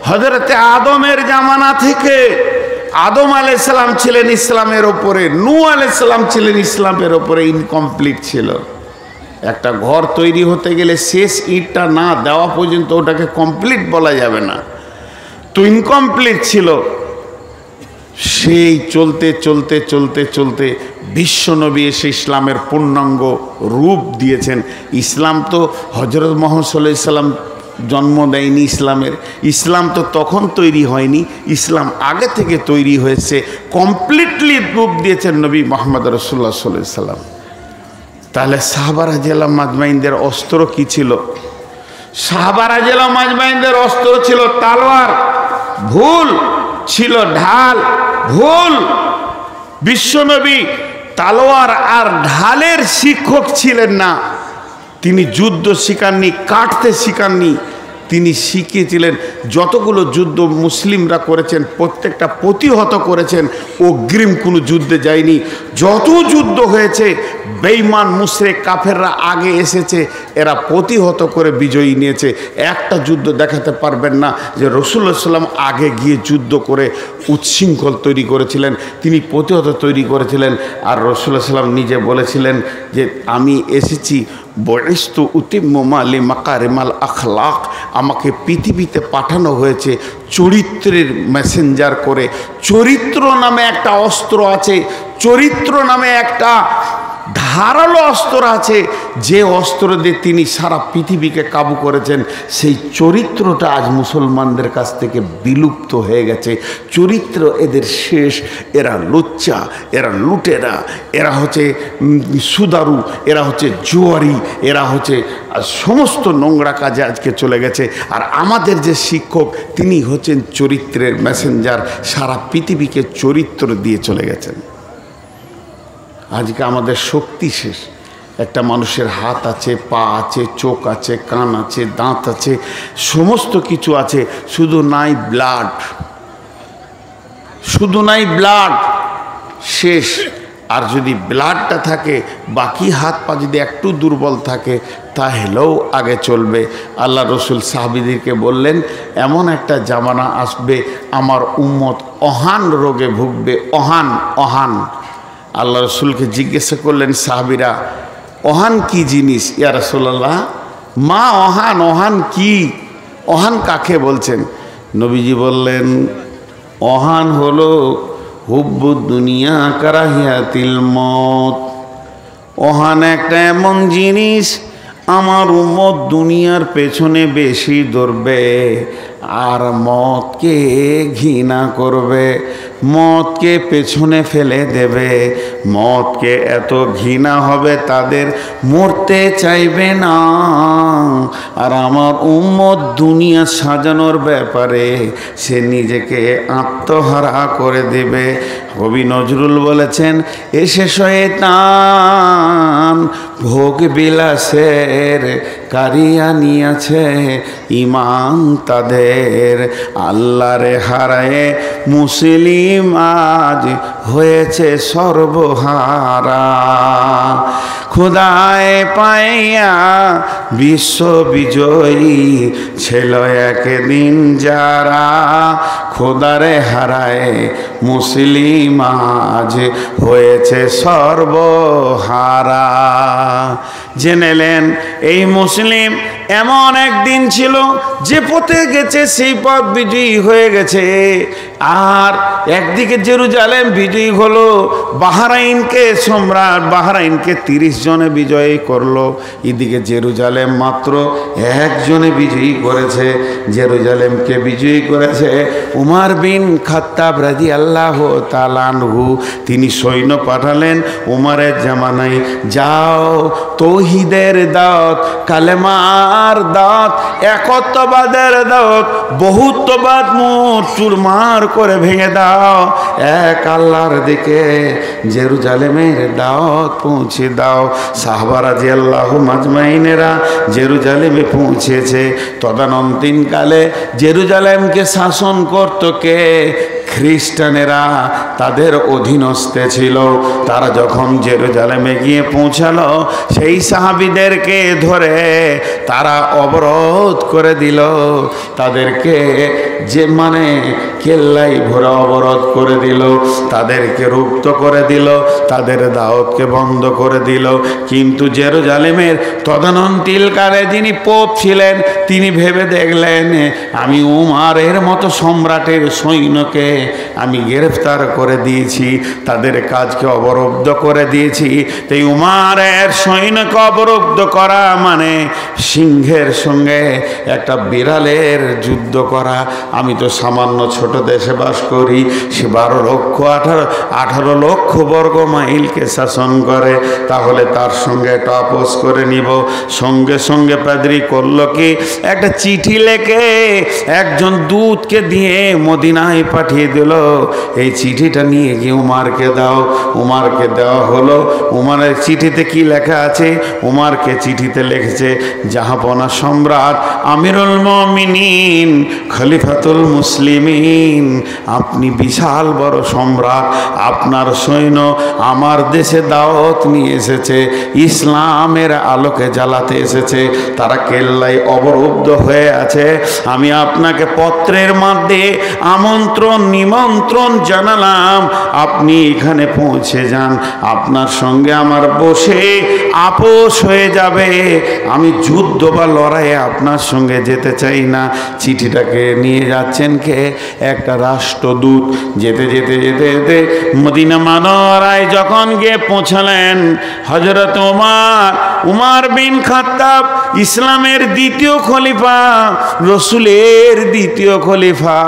হযরতে আদমের জামানা থেকে। আদম আলাইহিস সালাম ছিলেন ইসলামের ওপরে, নূহ আলাইহিস সালাম ছিলেন ইসলামের ওপরে, ইনকমপ্লিট ছিল। একটা ঘর তৈরি হতে গেলে শেষ ইটটা না দেওয়া পর্যন্ত ওটাকে কমপ্লিট বলা যাবে না, তো ইনকমপ্লিট ছিল। সেই চলতে চলতে চলতে চলতে বিশ্বনবী এসে ইসলামের পূর্ণাঙ্গ রূপ দিয়েছেন। ইসলাম তো হযরত মুহাম্মদ সাল্লাল্লাহু আলাইহি সাল্লাম জন্ম দেয়নি ইসলামের, ইসলাম তো তখন তৈরি হয়নি, ইসলাম আগে থেকে তৈরি হয়েছে, কমপ্লিটলি রূপ দিয়েছেন নবী মুহাম্মদ রাসূলুল্লাহ সাল্লাল্লাহু আলাইহি সাল্লাম। তাহলে সাহাবা রাদিয়াল্লাহু মাজমাইনদের অস্ত্র কি ছিল? সাহাবা রাদিয়াল্লাহু মাজমাইনদের অস্ত্র ছিল তলোয়ার, ভুল ছিল ঢাল, ভুল। বিশ্বনবী তলোয়ার আর ঢালের শিক্ষক ছিলেন না, তিনি যুদ্ধ শিখাননি, কাটতে শিখাননি, তিনি শিখিয়েছিলেন যতগুলো যুদ্ধ মুসলিমরা করেছেন প্রত্যেকটা প্রতিহত করেছেন, অগ্রিম কোনো যুদ্ধে যায়নি। যত যুদ্ধ হয়েছে বেঈমান মুশরিক কাফেররা আগে এসেছে, এরা প্রতিহত করে বিজয়ী নিয়েছে। একটা যুদ্ধ দেখাতে পারবেন না যে রাসূলুল্লাহ সাল্লাল্লাহু আলাইহি ওয়াসাল্লাম আগে গিয়ে যুদ্ধ করে উচ্ছৃঙ্খল তৈরি করেছিলেন, তিনি প্রতিহত তৈরি করেছিলেন। আর রাসূলুল্লাহ সাল্লাল্লাহু আলাইহি ওয়াসাল্লাম নিজে বলেছিলেন যে আমি এসেছি বয়স্তু উতিম্মা লিমাকারিমাল আখলাক, আমাকে পৃথিবীতে পাঠানো হয়েছে চরিত্রের মেসেঞ্জার করে। চরিত্র নামে একটা অস্ত্র আছে, চরিত্র নামে একটা ধারালো অস্ত্র আছে, যে অস্ত্র দিয়ে তিনি সারা পৃথিবীকে কাবু করেছেন। সেই চরিত্রটা আজ মুসলমানদের কাছ থেকে বিলুপ্ত হয়ে গেছে। চরিত্র এদের শেষ, এরা লুচ্চা, এরা লুটেরা, এরা হচ্ছে সুদারু, এরা হচ্ছে জুয়ারি, এরা হচ্ছে সমস্ত নোংরা কাজে আজকে চলে গেছে। আর আমাদের যে শিক্ষক তিনি হচ্ছেন চরিত্রের মেসেঞ্জার, সারা পৃথিবীকে চরিত্র দিয়ে চলে গেছেন। আজকে আমাদের শক্তি শেষ। একটা মানুষের হাত আছে, পা আছে, চোখ আছে, কান আছে, দাঁত আছে, সমস্ত কিছু আছে, শুধু নাই ব্লাড, শুধু নাই ব্লাড, শেষ। আর যদি ব্লাডটা থাকে, বাকি হাত পা যদি একটু দুর্বল থাকে তাহলেও আগে চলবে। আল্লাহ রসুল সাহাবীদেরকে বললেন এমন একটা জামানা আসবে আমার উম্মত অহান রোগে ভুগবে, অহান, অহান। আল্লাহ রসুলকে জিজ্ঞাসা করলেন সাহাবীরা, অহান কি জিনিস ইয়া রাসূলুল্লাহ? মা অহান, অহান কি? অহান কাকে বলছেন? নবীজি বললেন অহান হলো হুব্বুদ দুনিয়া কারাহিয়াতিল মত। অহান একটা এমন জিনিস আমার উম্মত দুনিয়ার পেছনে বেশি দৌড়বে আর মদকে ঘৃণা করবে, মদকে পেছনে ফেলে দেবে, মদকে এত ঘৃণা হবে তাদের মরতে চাইবে না। আর আমার উম্মত দুনিয়া সাজানোর ব্যাপারে সে নিজেকে আত্মহারা করে দেবে। কবি নজরুল বলেছেন এসে শয়তান ভোগ বিলাসের কারিয়া নিয়েছে ইমান তাদের, আল্লাহরে হারায়ে মুসলিম আজ হয়েছে সর্বহারা। খোদায় পাইয়া বিশ্ব বিজয়ী ছিল একদিন যারা, খোদারে হারায় মুসলিম আজ হয়েছে সর্বহারা। জেনেলেন এই মুসলিম এমন একদিন ছিল যে পথে গেছে সেই পথ বিজয়ী হয়ে গেছে। আর একদিকে জেরুজালেম বিজয়ী হলো, বাহরাইনকে সম্রাট বাহরাইনকে 30 জনে বিজয়ী করলো, এদিকে জেরুজালেম মাত্র 1 জনে বিজয়ী করেছে। জেরুজালেমকে বিজয়ী করেছে উমর বিন খাত্তাব রাদিয়াল্লাহু তাআলা আনহু। তিনি সৈন্য পাঠালেন উমরের জামানায়, যাও তৌহিদের দাওয়াত কালেমা আল্লাহর দাওয়াত, একত্ববাদের দাওয়াত, বহুত্ববাদ মোট চুরমার করে ভেঙে দাও, এক আল্লাহর দিকে জেরুজালেমের দাওয়াত পৌঁছে দাও। সাহাবা রাদিয়াল্লাহু আজমাইনেরা জেরুজালেমে পৌঁছেছে। তদানীন্তনকালে জেরুজালেমকে শাসন করত কে? খ্রিস্টানেরা তাদের অধীনস্থে ছিল। তারা যখন জেরুজালেমে গিয়ে পৌঁছালো, সেই সাহাবীদেরকে ধরে তারা অবরোধ করে দিল। তাদেরকে যে কেল্লাই ভরা অবরোধ করে দিল, তাদেরকে রুক্ত করে দিল, তাদের দাওয়াতকে বন্ধ করে দিল। কিন্তু জেরুজালেমের তদানীন্তনকালে যিনি পোপ ছিলেন, তিনি ভেবে দেখলেন, আমি উমারের মতো সম্রাটের সৈন্যকে আমি গ্রেফতার করে দিয়েছি, তাদের কাজকে অবরুদ্ধ করে দিয়েছি। তাই উমারের সৈন্যকে অবরুদ্ধ করা মানে সিংহের সঙ্গে একটা বিড়ালের যুদ্ধ করা। আমি তো সামান্য ছোট দেশে বাস করি, সে 18 লক্ষ বর্গ মাইলকে শাসন করে, তাহলে তার সঙ্গে একটা আপোষ করে নিব। সঙ্গে সঙ্গে পাদ্রী করলো কি, একটা চিঠি লেখে একজন দূতকে দিয়ে মদিনায় পাঠিয়ে দিল, এই চিঠিটা নিয়ে গিয়ে উমারকে দাও। উমারকে দেওয়া হলো। উমারের চিঠিতে কি লেখা আছে? উমারকে চিঠিতে লিখেছে, জাহাপনা সম্রাট আমিরুল মুমিনিন খলিফাতুল মুসলিমিন, আপনি বিশাল বড় সম্রাট, আপনার সৈন্য আমার দেশে দাওয়াত নিয়ে এসেছে, ইসলামের আলোকে জ্বালাতে এসেছে, তারা কেল্লায় অবরুদ্ধ হয়ে আছে। আমি আপনাকে পত্রের মধ্যে আমন্ত্রণ নিমন্ত্রণ জানালাম, আপনি এখানে পৌঁছে যান, আপনার সঙ্গে আমার বসে আপোষ হয়ে যাবে। আমি যুদ্ধ বা লড়াইয়ে আপনার সঙ্গে যেতে চাই না। চিঠিটাকে নিয়ে যাচ্ছেন কে? একটা রাষ্ট্রদূত। যেতে যেতে যেতে যেতে মদিনা মানরায় যখন গিয়ে পৌঁছালেন, হযরত উমার বিন খাত্তাব, ইসলামের দ্বিতীয় খলিফা, রসুলের দ্বিতীয় খলিফা,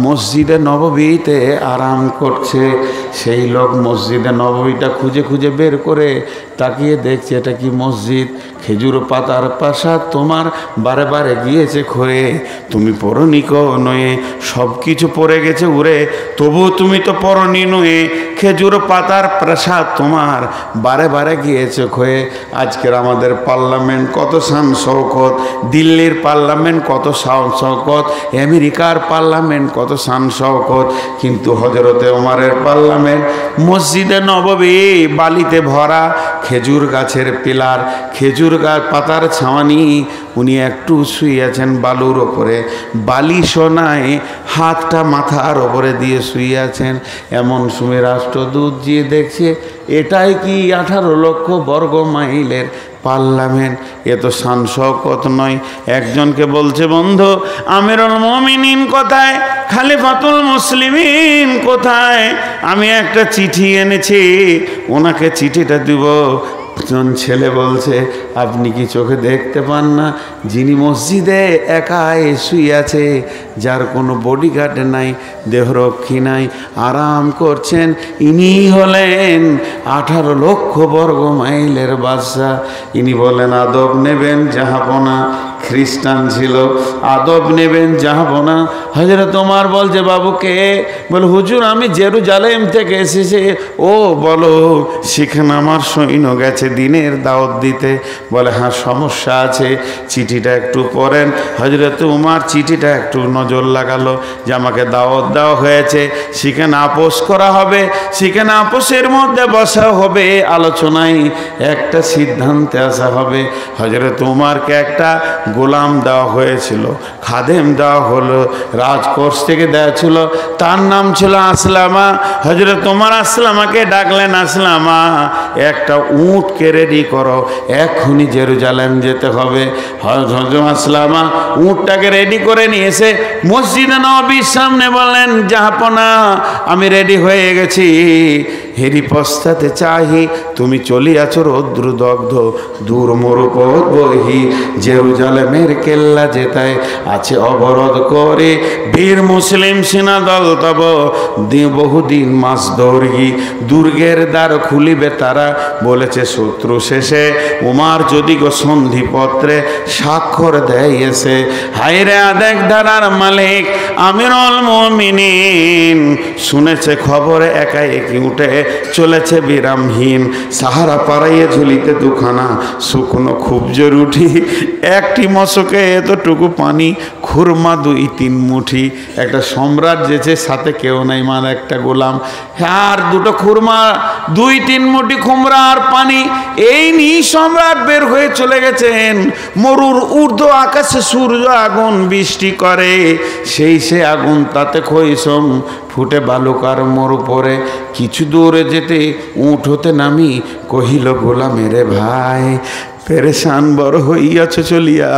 মসজিদে নববীতে আরাম করছে। সেই লোক মসজিদে নববীটা খুঁজে খুঁজে বের করে তাকিয়ে দেখছে, এটা কি মসজিদ? খেজুর পাতার প্রাসাদ তোমার বারে বারে গিয়েছে খয়ে, তুমি পরনিক নয়ে, সব কিছু পড়ে গেছে উড়ে, তবু তুমি তো পরনি নয়ে, খেজুর পাতার প্রাসাদ তোমার বারে বারে গিয়েছে খয়ে। আজকের আমাদের পার্লামেন্ট কত শান শৌকত, দিল্লির পার্লামেন্ট কত শান শৌকত, আমেরিকার পার্লামেন্ট কত শান শৌকত, কিন্তু হযরতে ওমরের পার্লামেন্ট মসজিদে নববী বালিতে ভরা, খেজুর গাছের পিলার, খেজুর গাছ পাতার ছাওয়ানি, উনি একটু শুয়ে আছেন বালুর ওপরে, বালি সোনায় হাতটা মাথার ওপরে দিয়ে শুয়ে আছেন। এমন সময় রাষ্ট্রদূত গিয়ে দেখছে, এটাই কি 18 লক্ষ বর্গ মাইলের পার্লামেন্ট? এ তো শান শওকত নয়। একজনকে বলছে, বন্ধু আমিরুল মুমিনিন কোথায়, খলিফাতুল মুসলিমিন কোথায়? আমি একটা চিঠি এনেছি, ওনাকে চিঠিটা দিব। একজন ছেলে বলছে, আপনি কি চোখে দেখতে পান না, যিনি মসজিদে একাই শুয়ে আছে, যার কোনো বডিগার্ড নাই, দেহরক্ষী নাই, আরাম করছেন, ইনি হলেন 18 লক্ষ বর্গ মাইলের বাদশা। ইনি বলেন, আদব নেবেন জাহাপনা। খ্রিস্টান ছিল, আদব নেবেন জাহাপনা। হযরত ওমর বলছে, বাবুকে? বলে, হুজুর আমি জেরুজালেম থেকে এসেছি। ও বলো, সেখানে আমার সৈন্য গেছে দিনের দাওয়াত দিতে। বলে, হ্যাঁ সমস্যা আছে, চিঠিটা একটু পড়েন। হযরত ওমর চিঠিটা একটু নজর লাগালো, যে আমাকে দাওয়াত দেওয়া হয়েছে, সেখানে আপোষ করা হবে, সেখানে আপোষের মধ্যে বসা হবে, আলোচনায় একটা সিদ্ধান্তে আসা হবে। হযরত ওমরকে একটা গোলাম দেওয়া হয়েছিল, খাদেম দেওয়া হলো, রাজকোষ থেকে দেওয়া ছিল, তার নাম ছিল আসলামা। হযরত ওমর আসলামাকে ডাকলেন, আসলামা একটা উটকে রেডি করো, এক্ষুনি জেরুজালেম যেতে হবে। হযরত আসলামা উটটাকে রেডি করে নিয়ে এসে মসজিদে নববীর সামনে বললেন, জাহাপনা আমি রেডি হয়ে গেছি, হেরি পশ্চাতে চাহি, তুমি চলিয়াছ রৌদ্রদগ্ধ দূর মরুপথ বহি। জেরুজালেমের কেল্লা যেতায় আছে অবরোধ করে, বীর মুসলিম সেনা দল তব বহুদিন মাস দৌড়ি। দুর্গের দ্বার খুলিবে তারা, বলেছে শত্রু শেষে। উমার যদি গো সন্ধিপত্রে স্বাক্ষর দেয় এসে। হায়রে আদেক ধারার মালিক আমিরুল মুমিনিন, শুনেছে খবরে একাই একি উঠে চলেছে বিরামহীন। সাহারা পাড়াইয়ে ঝুলিতে দুখানা শুকনো খুব জরুরি, একটি মশকে এতটুকু পানি, খুরমা 2-3 মুঠি। একটা সম্রাট যেছে, সাথে কেউ নাই, মানে একটা গোলাম, আর 2টো খুরমা, 2-3 মুঠি খুমরা আর পানি, এই নিয়ে সম্রাট বের হয়ে চলে গেছেন। মরুর ঊর্ধ্ব আকাশে সূর্য আগুন বৃষ্টি করে, সেই সে আগুন তাতে খৈসম ফুটে বালুকার মরু পরে। কিছু দূরে যেতে উঠ হতে নামি, কহিল গোলামের ভাই, পেরেশান বড় হইয়াছ চলিয়া।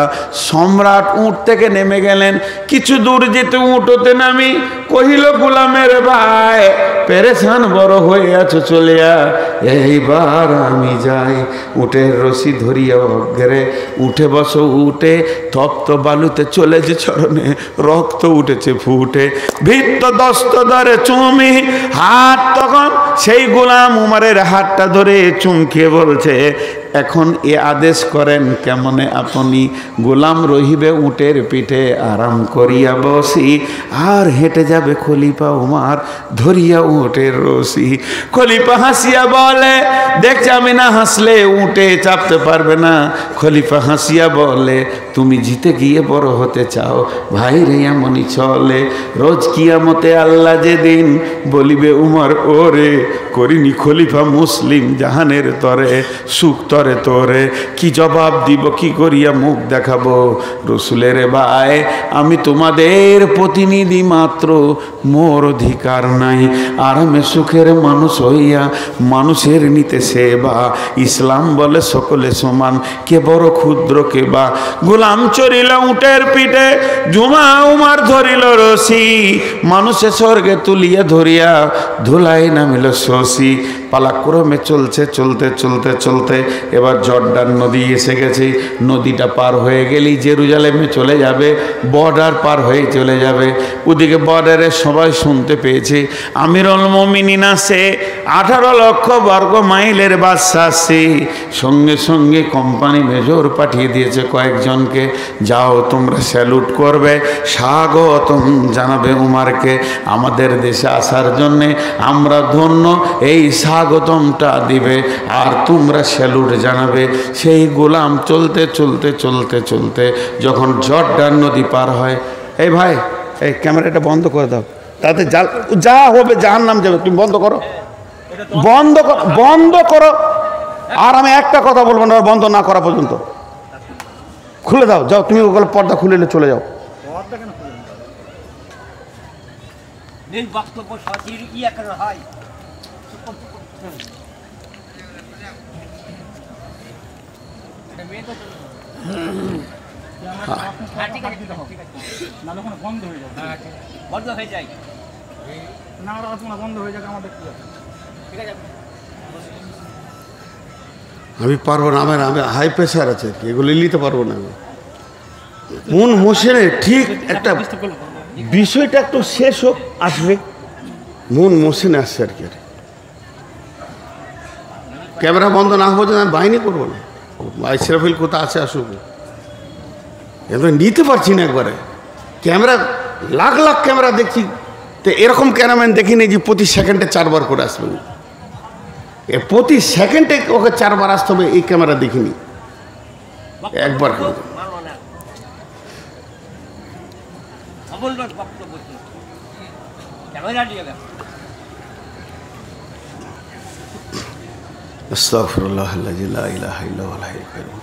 সম্রাট উঠ থেকে নেমে গেলেন, কিছু দূর যেতে উঠ হতে নামি, কহিল গোলামের ভাই, পেরেশান বড় হইয়াছ চলিয়া। এইবার আমি যাই, উঠের রশি ধরিয়া অগ্রে, উঠে বসো উঠে, তপ্ত বালুতে চলেছে চরণে, রক্ত উঠেছে ফুটে। ভিত্ত দস্ত ধরে চুমি হাত, তখন সেই গোলাম উমারের হাতটা ধরে চুমকে বলছে, এখন এ আদেশ করেন কেমনে আপনি, গোলাম রহিবে উটের পিঠে আরাম করিয়া বসি, আর হেঁটে যাবে খলিফা উমার ধরিয়া উটের রশি। খলিফা হাসিয়া বলে, দেখছে আমি না হাসলে উটে চাপতে পারবে না। খলিফা হাসিয়া বলে, তুমি জিতে গিয়ে বড় হতে চাও, ভাই রে এমনই চলে। রোজ কিয়ামতে আল্লাহ যেদিন বলিবে উমর ওরে, করিনি খলিফা মুসলিম জাহানের তরে, সুখ তরে তোরে। কি জবাব দিব, কি করিয়া মুখ দেখাবো রসুলের ভাই, আমি তোমাদের প্রতিনিধি মাত্র, মোর অধিকার নাই। আরামে সুখের মানুষ হইয়া মানুষের নিতে সেবা, ইসলাম বলে সকলে সমান, কে বড় ক্ষুদ্র কে বা। গোলাম চড়িল উটের পিঠে, জুমা উমার ধরিল রশি, মানুষে স্বর্গে তুলিয়া ধরিয়া ধুলাই নামিল শশী। পালাক্রমে চলছে চলতে চলতে চলতে এবার জর্ডান নদী এসে গেছে। নদীটা পার হয়ে গেলেই জেরুজালেমে চলে যাবে, বর্ডার পার হয়ে চলে যাবে। ওদিকে বর্ডারে সবাই শুনতে পেয়েছে আমিরুল মুমিনিন আসে, 18 লক্ষ বর্গ মাইলের বাদশা আসছে। সঙ্গে সঙ্গে কোম্পানি মেজর পাঠিয়ে দিয়েছে কয়েকজনকে, যাও তোমরা স্যালুট করবে, স্বাগতম জানাবে উমারকে, আমাদের দেশে আসার জন্যে আমরা ধন্য, এই স্বাগতমটা দিবে আর তোমরা স্যালুট জানাবে। সেই গোলাম চলতে চলতে চলতে চলতে যখন জর্ডান নদী পার হয়, এই ভাই এই ক্যামেরাটা বন্ধ করে দাও, তাতে যা হবে জাহান্নাম যাবে, তুমি বন্ধ করো, বন্ধ করো, বন্ধ করো। আর আমি একটা কথা বলবো না বন্ধ না করা পর্যন্ত। খুলে দাও, যাও তুমি ওগুলো পর্দা খুলে চলে যাও। আমি পারবো না, আমার হাই প্রেশার আছে, এগুলো নিতে পারবো না। মন মোশনে ঠিক একটা বিষয়টা একটু শেষ হোক, আসবে মন মোশনে আসছে আর কি। ক্যামেরা বন্ধ না হওয়া আমি বাহিনী করবো না, ইসরাফিল কোথা আছে আসুক, এবার নিতে পারছি না একবারে। ক্যামেরা লাখ লাখ ক্যামেরা দেখছি, তো এরকম ক্যামেরাম্যান দেখিনি যে প্রতি সেকেন্ডে 4 বার করে আসবে। প্রতি সেকেন্ডে ওকে 4 বার আসতে হবে, এই ক্যামেরা দেখিনি একবার। আস্তাগফিরুল্লাহ আল্লাযী লা ইলাহা ইল্লা হুয়াল হাইয়ুল কাইয়্যুম।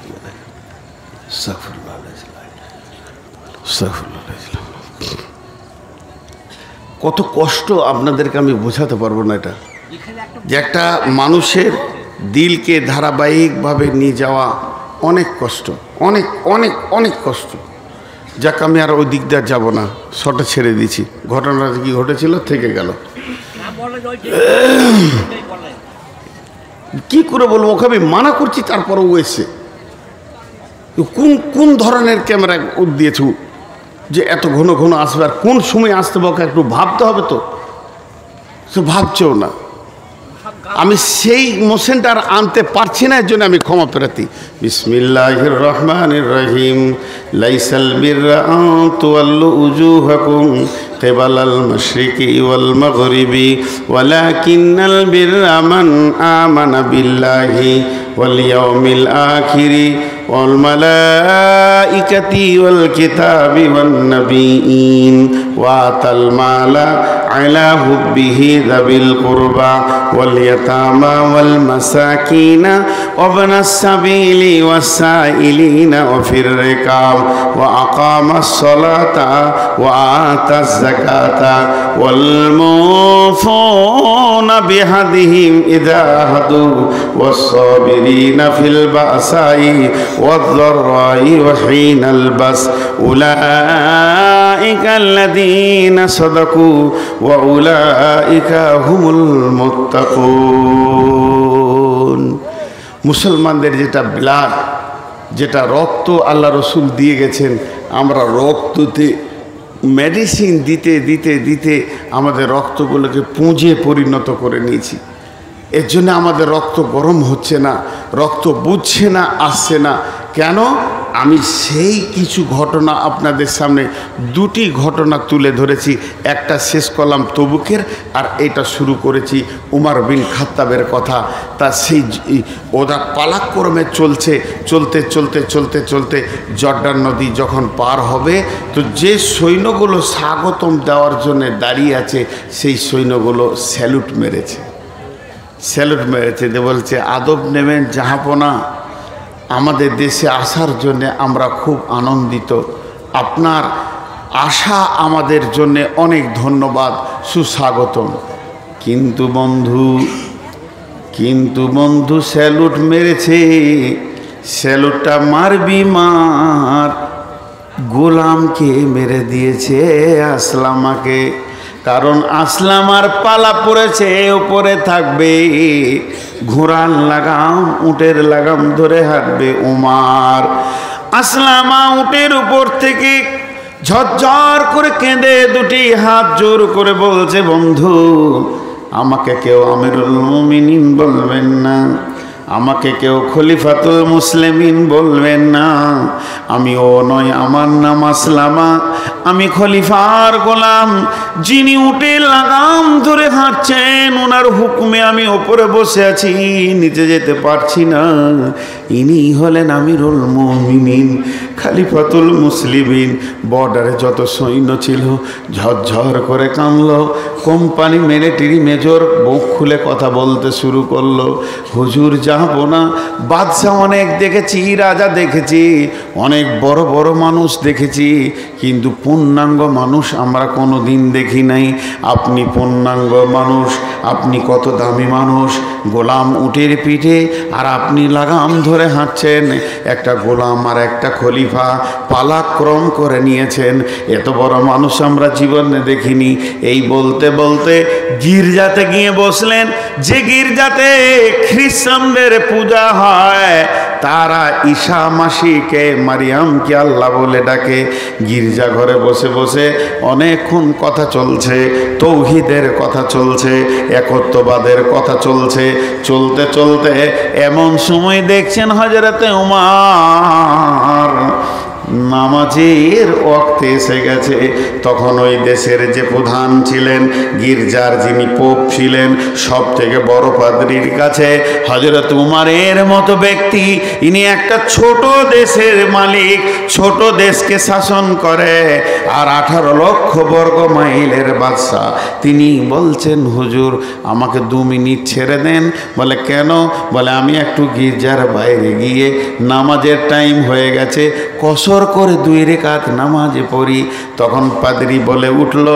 আস্তাগফিরুল্লাহ আল্লাযী লা ইলাহা আস্তাগফিরুল্লাহ। কত কষ্ট আপনাদেরকে আমি বোঝাতে পারবো না। এটা যে একটা মানুষের দিলকে ধারাবাহিকভাবে নিয়ে যাওয়া অনেক কষ্ট, অনেক অনেক অনেক কষ্ট। যাক আমি আর ওই দিক দিয়ে যাবো না, শর্টে ছেড়ে দিয়েছি। ঘটনাটা কি ঘটেছিল থেকে গেল। কি করে বলবো, ওকে আমি মানা করছি, তারপরে ও এসে কোন কোন ধরনের ক্যামেরা দিয়েছে যে এত ঘন ঘন আসবে, আর কোন সময় আসতে ওকে একটু ভাবতে হবে, তো সে ভাবছেও না। আমি সেই মোশনটা আর আনতে পারছি না, এর জন্য আমি ক্ষমা প্রার্থী। বিসমিল্লাহির রহমানির রহিম। লাইসাল বিররা আন তুওয়াল্লু উজুহাকুম কিবালাল মাশরিকি ওয়াল মাগরিবি ওয়ালাকিন্নাল বিররা মান আমানা বিল্লাহি ওয়াল ইয়াউমিল আখিরি ওয়াল মালাইকাতি ওয়াল কিতাবি ওয়ান নাবিয়িন ওয়া আতাল মালা আলা হুব্বিহি যাবিল কুরবা ওয়াল ইয়াতামা ওয়াল মাসাকিনা ওয়া ইবনাস সাবিলি ওয়াস সাইলিনা ওয়া ফির রিকাব ওয়া আকামাস সালাতা ওয়া আতাজ যাকাতা ওয়াল মুফুনা বিহাদিহিম ইযা হাদু ওয়াস সাবিরিনা ফিল বাসাই ওয়াদ যাররাই ওয়া হিনাল বাস উলাইকা আল্লাযীনা সাদাকু ওয়া উলাইকা হুমুল মুত্তাকুন। মুসলমানদের যেটা ব্লাড, যেটা রক্ত আল্লাহ রসুল দিয়ে গেছেন, আমরা রক্ততে মেডিসিন দিতে দিতে দিতে আমাদের রক্তগুলোকে পুঁজে পরিণত করে নিয়েছি। এর জন্য আমাদের রক্ত গরম হচ্ছে না, রক্ত বুঝছে না, আসছে না। কেন? আমি সেই কিছু ঘটনা আপনাদের সামনে দুটি ঘটনা তুলে ধরেছি। একটা শেষ করলাম তবুকের, আর এটা শুরু করেছি উমর বিন খাত্তাবের কথা। তা সেই ওরা পালাক্রমে চলছে, চলতে চলতে চলতে চলতে জর্ডান নদী যখন পার হবে, তো যে সৈন্যগুলো স্বাগতম দেওয়ার জন্য দাঁড়িয়ে আছে, সেই সৈন্যগুলো স্যালুট মেরেছে, স্যালুট মেরেছে। যে বলছে, আদব নেবেন জাহাপনা, আমাদের দেশে আসার জন্য আমরা খুব আনন্দিত, আপনার আশা আমাদের জন্য অনেক ধন্যবাদ, সুস্বাগতম। কিন্তু বন্ধু স্যালুট মেরেছে, স্যালুটটা মারবি মার, গোলামকে মেরে দিয়েছে আসলামাকে। কারণ আসলামার পালা পড়েছে, উপরে থাকবে ঘোড়ার লাগাম, উটের লাগাম ধরে হাঁটবে উমার। আসলামা উটের উপর থেকে ঝরঝর করে কেঁদে দুটি হাত জোর করে বলছে, বন্ধু আমাকে কেউ আমিরুল মুমিনিন বলবেন না, আমাকে কেউ খলিফাতুল মুসলিমিন বলবেন না, আমি ও নয়, আমার নাম আসলামা, আমি খলিফার গোলাম, যিনি উটে লাগাম ধরে হাঁটছেন, ওনার হুকুমে আমি ওপরে বসে আছি, নিচে যেতে পারছি না। ইনি হলেন আমিরুল মুমিনিন, খলিফাতুল মুসলিমিন। বর্ডারে যত সৈন্য ছিল ঝরঝর করে কাঁদলো। কোম্পানি মিলিটারি মেজর বুক খুলে কথা বলতে শুরু করলো, হুজুর যাবো না, বাদশাহ অনেক দেখেছি, রাজা দেখেছি, অনেক বড় বড় মানুষ দেখেছি, কিন্তু পূর্ণাঙ্গ মানুষ আমরা কোনো দিন দেখি নাই। আপনি পূর্ণাঙ্গ মানুষ, আপনি কত দামি মানুষ, গোলাম উটের পিঠে, আর আপনি লাগাম ধরে হাঁটছেন। একটা গোলাম আর একটা খলিফা পালাক্রম করে নিয়েছেন, এত বড় মানুষ আমরা জীবনে দেখিনি। এই বলতে বলতে গির্জাতে গিয়ে বসলেন। যে গির্জাতে খ্রিস্টানদের পূজা হয়, তারা ঈশা মাসিকে মারিয়ামকে আল্লাহ বলে ডাকে। গির্জা ঘরে বসে বসে অনেকক্ষণ কথা চলছে, তৌহিদের কথা চলছে, একত্ববাদের কথা চলছে। চলতে চলতে এমন সময় দেখছেন হযরতে উমর নামাজের ওয়াক্তে এসে গেছে। তখন ওই দেশের যে প্রধান ছিলেন, গির্জার যিনি পোপ ছিলেন, সব থেকে বড় পাদ্রীর কাছে হযরত উমরের মতো ব্যক্তি, ইনি একটা ছোট দেশের মালিক, ছোট দেশকে শাসন করে, আর 18 লক্ষ বর্গ মাইলের বাদশা। তিনি বলছেন, হুজুর আমাকে 2 মিনিট ছেড়ে দেন। বলে কেন? বলে আমি একটু গির্জার বাইরে গিয়ে, নামাজের টাইম হয়ে গেছে, কসর সুন্দর করে 2 রাকাত নামাজ পড়ি। তখন পাদ্রী বলে উঠল,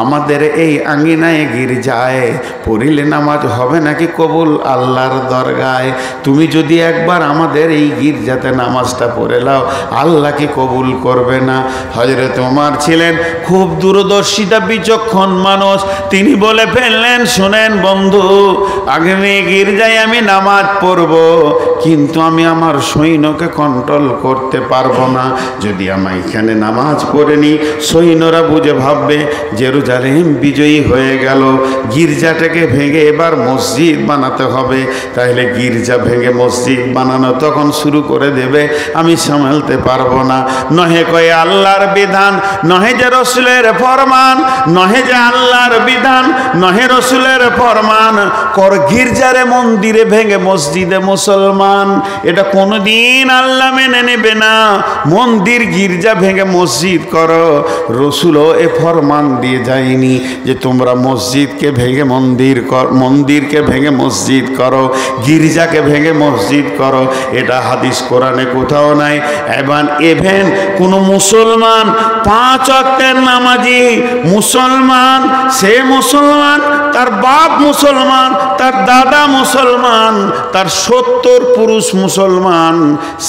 আমাদের এই আঙ্গিনায় গির্জায় পড়িলে নামাজ হবে নাকি কবুল আল্লাহর দরগায়? তুমি যদি একবার আমাদের এই গির্জাতে নামাজটা পড়ে নাও, আল্লাহ কি কবুল করবে না? হযরত ওমর ছিলেন খুব দূরদর্শিতা বিচক্ষণ মানুষ। তিনি বলে ফেললেন, শোনেন বন্ধু, আগামী গির্জায় আমি নামাজ পড়ব, কিন্তু আমি আমার সৈন্যকে কন্ট্রোল করতে পারবো না। যদি আমি এখানে নামাজ পড়ে নি, সৈন্যরা বুঝে ভাববে জেরুজালেম বিজয়ী হয়ে গেল, গির্জাটাকে ভেঙে এবার মসজিদ বানাতে হবে। তাহলে গির্জা ভেঙে মসজিদ বানানো তখন শুরু করে দেবে, আমি সামলাতে পারবো না। নহে কয়ে আল্লাহর বিধান, নহে যে রসুলের ফরমান, নহে যে আল্লাহর বিধান, নহে রসুলের ফরমান, কর গির্জারে মন্দিরে ভেঙে মসজিদে মুসলমান। এটা কোনোদিন আল্লাহ মেনে নেবে না। মন্দির গির্জা ভেঙে মসজিদ করো, রসুলও এ ফরমান দিয়ে যায়নি যে তোমরা মসজিদকে ভেঙে মন্দির কর, মন্দিরকে ভেঙে মসজিদ করো, গির্জাকে ভেঙে মসজিদ করো। এটা হাদিস কোরআনে কোথাও নাই। এভেন কোনো মুসলমান 5 ওয়াক্তের নামাজি মুসলমান, সে মুসলমান, তার বাপ মুসলমান, তার দাদা মুসলমান, তার 70 পুরুষ মুসলমান,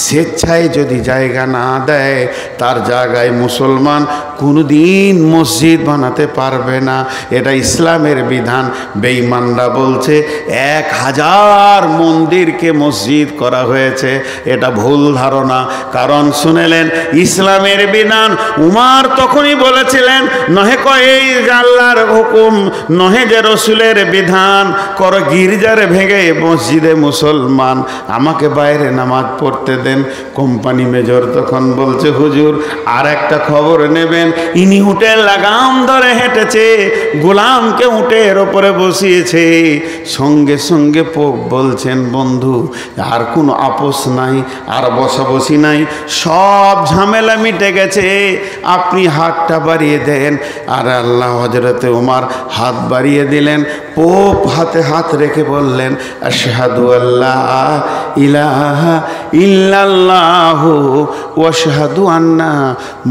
স্বেচ্ছায় যদি জায়গা না দেয়, তার জায়গায় মুসলমান কোনোদিন মসজিদ বানাতে পারবে না। এটা ইসলামের বিধান। বেঈমানরা বলছে 1000 মন্দিরকে মসজিদ করা হয়েছে। এটা ভুল ধারণা। কারণ শুনেলেন ইসলামের বিধান। উমর তখনই বলেছিলেন, নহে কয়ে আল্লাহর হুকুম, নহে যে রসুলের বিধান, কর গির্জারে ভেঙে মসজিদে মুসলমান, আমাকে বাইরে নামাজ পড়তে দেন। কোম্পানি মেজর তখন বলছে, হুজুর আর একটা খবর নেবেন, ইনি উটের লাগাম ধরে হেঁটেছে, গোলামকে উটের ওপরে বসিয়েছে। সঙ্গে সঙ্গে পোপ বলছেন, বন্ধু আর কোনো আপোষ নাই, আর বসাবসি নাই, সব ঝামেলা মিটে গেছে, আপনি হাতটা বাড়িয়ে দেন। আর আল্লাহ হযরতে ওমর হাত বাড়িয়ে দিলেন। পোপ হাতে হাত রেখে বললেন, আশহাদু আল্লাহ ইলাহা ইল্লাল্লাহু ওয়া আশহাদু আন্না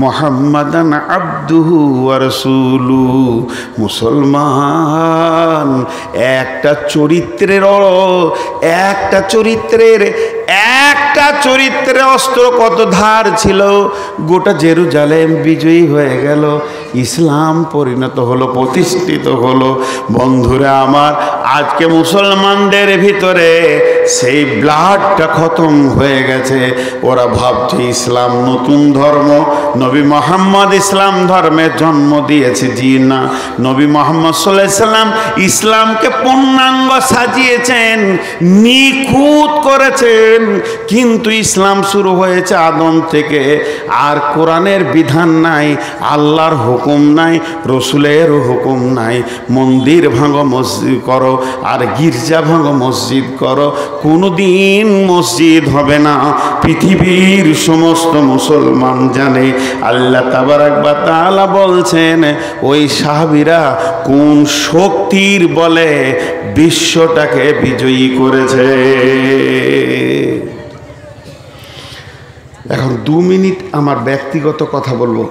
মুহাম্মাদান আবদুহু ওয়া রাসূলুহু। মুসলমান একটা চরিত্রের অস্ত্র কত ধার ছিল, গোটা জেরুজালেম বিজয়ী হয়ে গেল, ইসলাম পরিণত হলো, প্রতিষ্ঠিত হলো। বন্ধুরা আমার, আজকে মুসলমানদের ভিতরে সেই ব্লাডটা খতম হয়ে গেছে। ওরা ভাবছে ইসলাম নতুন ধর্ম, নবী মোহাম্মদ ইসলাম ধর্মের জন্ম দিয়েছে। জি না, নবী মোহাম্মদ সাল্লাল্লাহু আলাইহি সাল্লাম ইসলামকে পূর্ণাঙ্গ সাজিয়েছেন, নিখুঁত করেছেন। কিন্তু ইসলাম শুরু হয়েছে আদম থেকে। আর কোরআনের বিধান নাই, আল্লাহর হুকুম নাই, রসুলের হুকুম নাই। মন্দির ভাঙো মসজিদ করো, আর গির্জা ভাঙো মসজিদ করো, কোনোদিন মসজিদ হবে না। পৃথিবীর সমস্ত মুসলমান জানে আল্লাহ তাবারাক ওয়া তাআলা বলছেন, ওই সাহাবীরা কোন শক্তির বলে বিশ্বটাকে বিজয়ী করেছে। এখন 2 মিনিট আমার ব্যক্তিগত কথা বলবো,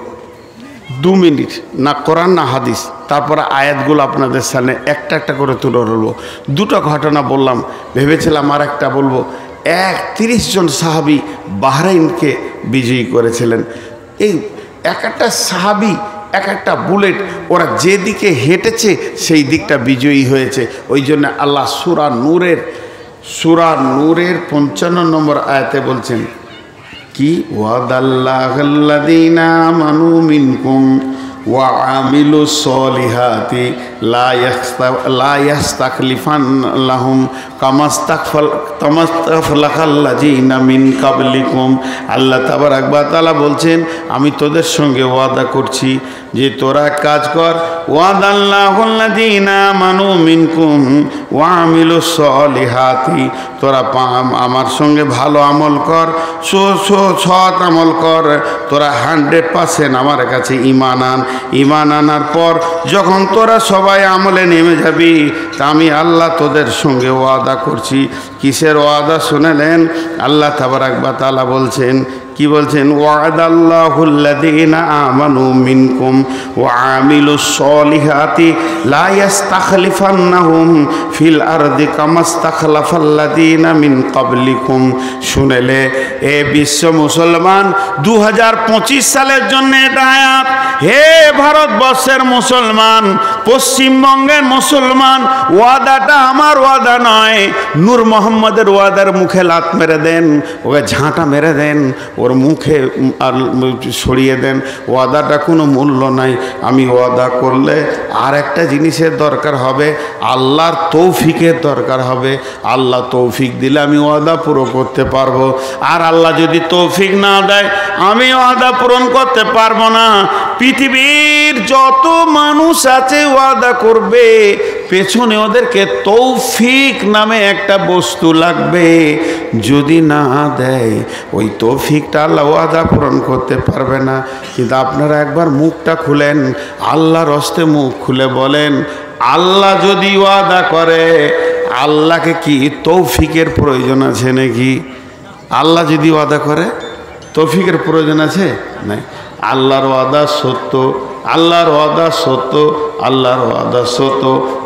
2 মিনিট, না কোরআন না হাদিস। তারপরে আয়াতগুলো আপনাদের সামনে একটা একটা করে তুলে ধরবো। 2টা ঘটনা বললাম, ভেবেছিলাম আর একটা বলবো। 30 জন সাহাবী বাহরাইনকে বিজয়ী করেছিলেন। এই এক একটা সাহাবী, এক একটা বুলেট, ওরা যেদিকে হেঁটেছে সেই দিকটা বিজয়ী হয়েছে। ওই জন্য আল্লাহ সূরা নূরের 55 নম্বর আয়াতে বলছেন কি, ওয়াদাল্লাহুল্লাযীনা আমানু মিনকুম ওয়া আমিলুস সলিহাতি লা ইয়াস্তাখলিফান্নাহুম কামাস্তাখলাফাল্লাযীনা মিন ক্বাবলিকুম। আল্লাহ তাবারাক ওয়া তাআলা বলছেন, আমি তোদের সঙ্গে ওয়াদা করছি যে তোরা কাজ কর। ওয়াদাল্লাহুল্লাযীনা আমানু মিনকুম ওয়া আমিলুস সলিহাতি, তোরা আমার সঙ্গে ভালো আমল কর, সৎ আমল কর, তোরা 100% আমার কাছে ঈমান আন। ঈমান আনার পর যখন তোরা সবাই আমলে নেমে যাবি, তা আমি আল্লাহ তোদের সঙ্গে ওয়াদা করছি। কিসের ওয়াদা শুনেলেন? আল্লাহ তাবারাক ওয়া তাআলা বলছেন কি বলছেন? ওয়াদাল্লাহুল্লাযীনা আমানু মিনকুম ওয়া আমিলুস সলিহাতি লা ইস্তাখলিফান্নাহুম ফিল আরদি কামাস্তাখলাফাল্লাযীনা মিন ক্বাবলিকুম। শুনেলে এ বিশ্ব মুসলমান, 2025 সালের জন্য এটা আয়াত। হে ভারতবর্ষের মুসলমান, পশ্চিমবঙ্গের মুসলমান, ওয়াদাটা আমার ওয়াদা নয়, নূর মোহাম্মদের ওয়াদার মুখে লাত মেরে দেন, ওকে ঝাঁটা মেরে দেন, ওর মুখে সরিয়ে দেন। ওয়াদাটা কোনো মূল্য নাই। আমি ওয়াদা করলে আর একটা জিনিসের দরকার হবে, আল্লাহর তৌফিকের দরকার হবে। আল্লাহ তৌফিক দিলে আমি ওয়াদা পুরো করতে পারবো, আর আল্লাহ যদি তৌফিক না দেয় আমি ওয়াদা পূরণ করতে পারবো না। পৃথিবীর যত মানুষ আছে ওয়াদা করবে, পেছনে ওদেরকে তৌফিক নামে একটা বস্তু লাগবে। যদি না দেয় ওই তৌফিকটা আল্লাহ ওয়াদা পূরণ করতে পারবে না। কিন্তু আপনারা একবার মুখটা খুলেন, আল্লাহর হস্তে মুখ খুলে বলেন, আল্লাহ যদি ওয়াদা করে, আল্লাহকে কি তৌফিকের প্রয়োজন আছে নাকি? আল্লাহ যদি ওয়াদা করে তৌফিকের প্রয়োজন আছে? নাই। আল্লাহর ওয়াদা সত্য, আল্লাহর ওয়াদা সত্য, আল্লাহর ওয়াদা সত্য।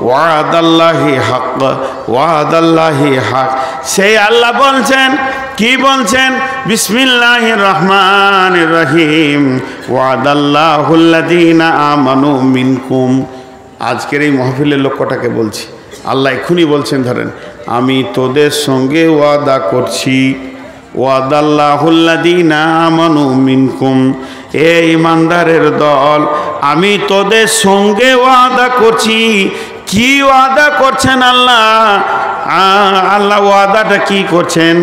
ওয়াদাল্লাহি হক, ওয়াদাল্লাহি হক। সেই আল্লাহ বলছেন, কি বলছেন? বিসমিল্লাহির রহমানির রহিম, ওয়াদাল্লাহুল্লাযীনা আমানু মিনকুম। আজকের এই মাহফিলের লক্ষ্যটাকে বলছি। আল্লাহ এখনই বলছেন, ধরেন, আমি তোদের সঙ্গে ওয়াদা করছি। ওয়াদাল্লাহুল্লাযীনা আমানু মিনকুম, এ ইমানদারের দল, আমি তোদের সঙ্গে ওয়াদা করছি। কি ওয়াদা করছেন আল্লাহ? আল্লাহ ওয়াদাটা কি করছেন?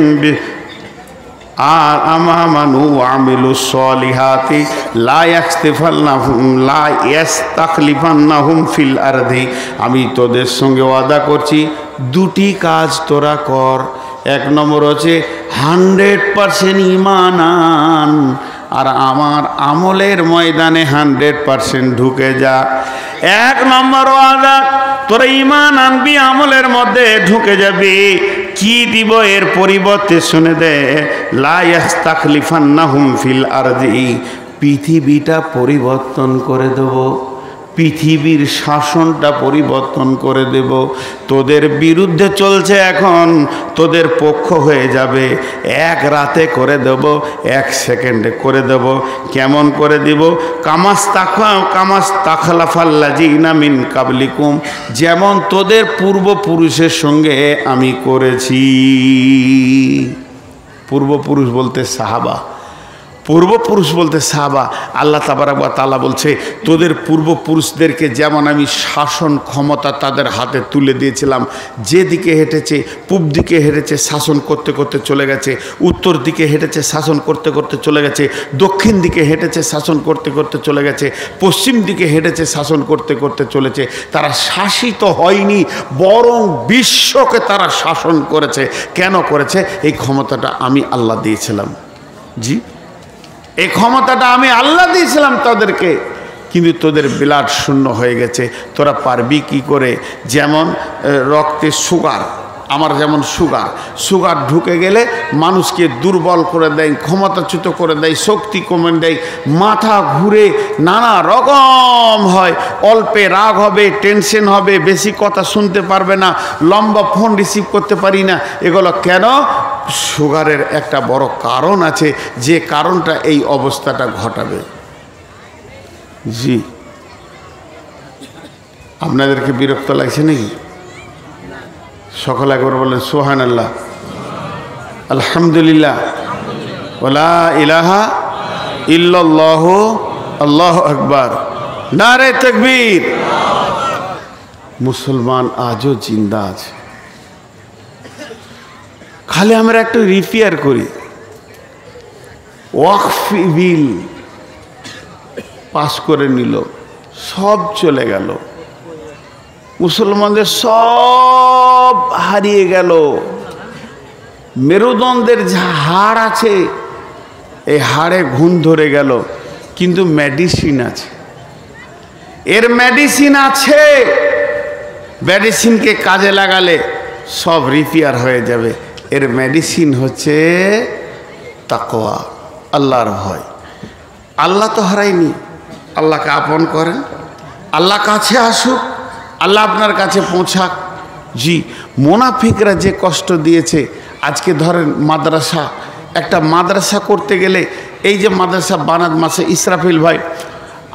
আর আমানু আমিলুস সলিহাতি লা ইস্তাখলিফান্নাহুম ফিল আরদি। আমি তোদের সঙ্গে ওয়াদা করছি, দুটি কাজ তোরা কর। এক নম্বর হচ্ছে 100% ঈমান আন, আর আমার আমলের ময়দানে 100% ঢুকে যা। এক নম্বর ওয়াদা, তোরা ঈমান আনবি, আমলের মধ্যে ঢুকে যাবি। কি দিব এর পরিবর্তে? শুনে দে, লা ইস্তাখলিফান্নাহুম ফিল আরদি, পৃথিবীটা পরিবর্তন করে দেব, পৃথিবীর শাসনটা পরিবর্তন করে দেব। তোদের বিরুদ্ধে চলছে এখন, তোদের পক্ষ হয়ে যাবে। এক রাতে করে দেব, 1 সেকেন্ডে করে দেব। কেমন করে দিব? কামাস্তাখলাফাল্লাযীনা মিন ক্বাবলিকুম, যেমন তোদের পূর্বপুরুষের সঙ্গে আমি করেছি। পূর্বপুরুষ বলতে সাহাবা, পূর্বপুরুষ বলতে সাহাবা। আল্লাহ তাবারাক ওয়া তাআলা বলছে, তোদের পূর্বপুরুষদেরকে যেমন আমি শাসন ক্ষমতা তাদের হাতে তুলে দিয়েছিলাম, যেদিকে হেঁটেছে, পূব দিকে হেঁটেছে, শাসন করতে করতে চলে গেছে, উত্তর দিকে হেঁটেছে, শাসন করতে করতে চলে গেছে, দক্ষিণ দিকে হেঁটেছে, শাসন করতে করতে চলে গেছে, পশ্চিম দিকে হেঁটেছে, শাসন করতে করতে চলেছে। তারা শাসিত হয়নি, বরং বিশ্বকে তারা শাসন করেছে। কেন করেছে? এই ক্ষমতাটা আমি আল্লাহ দিয়েছিলাম। জি, এই ক্ষমতাটা আমি আল্লাহ দিয়েছিলাম তাদেরকে। কিন্তু তোদের ব্লাড শূন্য হয়ে গেছে, তোরা পারবি কি করে? যেমন রক্তে সুগার, আমার যেমন সুগার ঢুকে গেলে মানুষকে দুর্বল করে দেয়, ক্ষমতাচ্যুত করে দেয়, শক্তি কমে দেয়, মাথা ঘুরে নানা রকম হয়, অল্পে রাগ হবে, টেনশন হবে, বেশি কথা শুনতে পারবে না, লম্বা ফোন রিসিভ করতে পারি না। এগুলো কেন? সুগারের একটা বড় কারণ আছে, যে কারণটা এই অবস্থাটা ঘটাবে। জি, আপনাদেরকে বিরক্ত লাগছে নাকি? সকলে একবার বলেন সুবহানাল্লাহ, আলহামদুলিল্লাহ, ওয়ালা ইলাহা ইল্লাল্লাহু, আল্লাহু আকবার, নারে তাকবীর। মুসলমান আজও জিন্দা আছে। খালি আমরা একটু রিপেয়ার করি। ওয়াকফ বিল পাস করে নিল, সব চলে গেল, মুসলমানদের সব হারিয়ে গেল। মেরুদণ্ডের যে হাড় আছে, এই হাড়ে ঘুণ ধরে গেল, কিন্তু মেডিসিন আছে, এর মেডিসিন আছে। মেডিসিনকে কাজে লাগালে সব রিপেয়ার হয়ে যাবে। এর মেডিসিন হচ্ছে তাকওয়া। আল্লাহর ভয়। আল্লাহ তো হারায়নি, আল্লাহকে আপন করেন, আল্লাহ কাছে আসুক, আল্লাহ আপনার কাছে পৌঁছাক। জি, মুনাফিকরা যে কষ্ট দিয়েছে, আজকে ধরেন মাদ্রাসা, একটা মাদ্রাসা করতে গেলে এই যে মাদ্রাসা বানাত মাসে ইসরাফিল ভাই,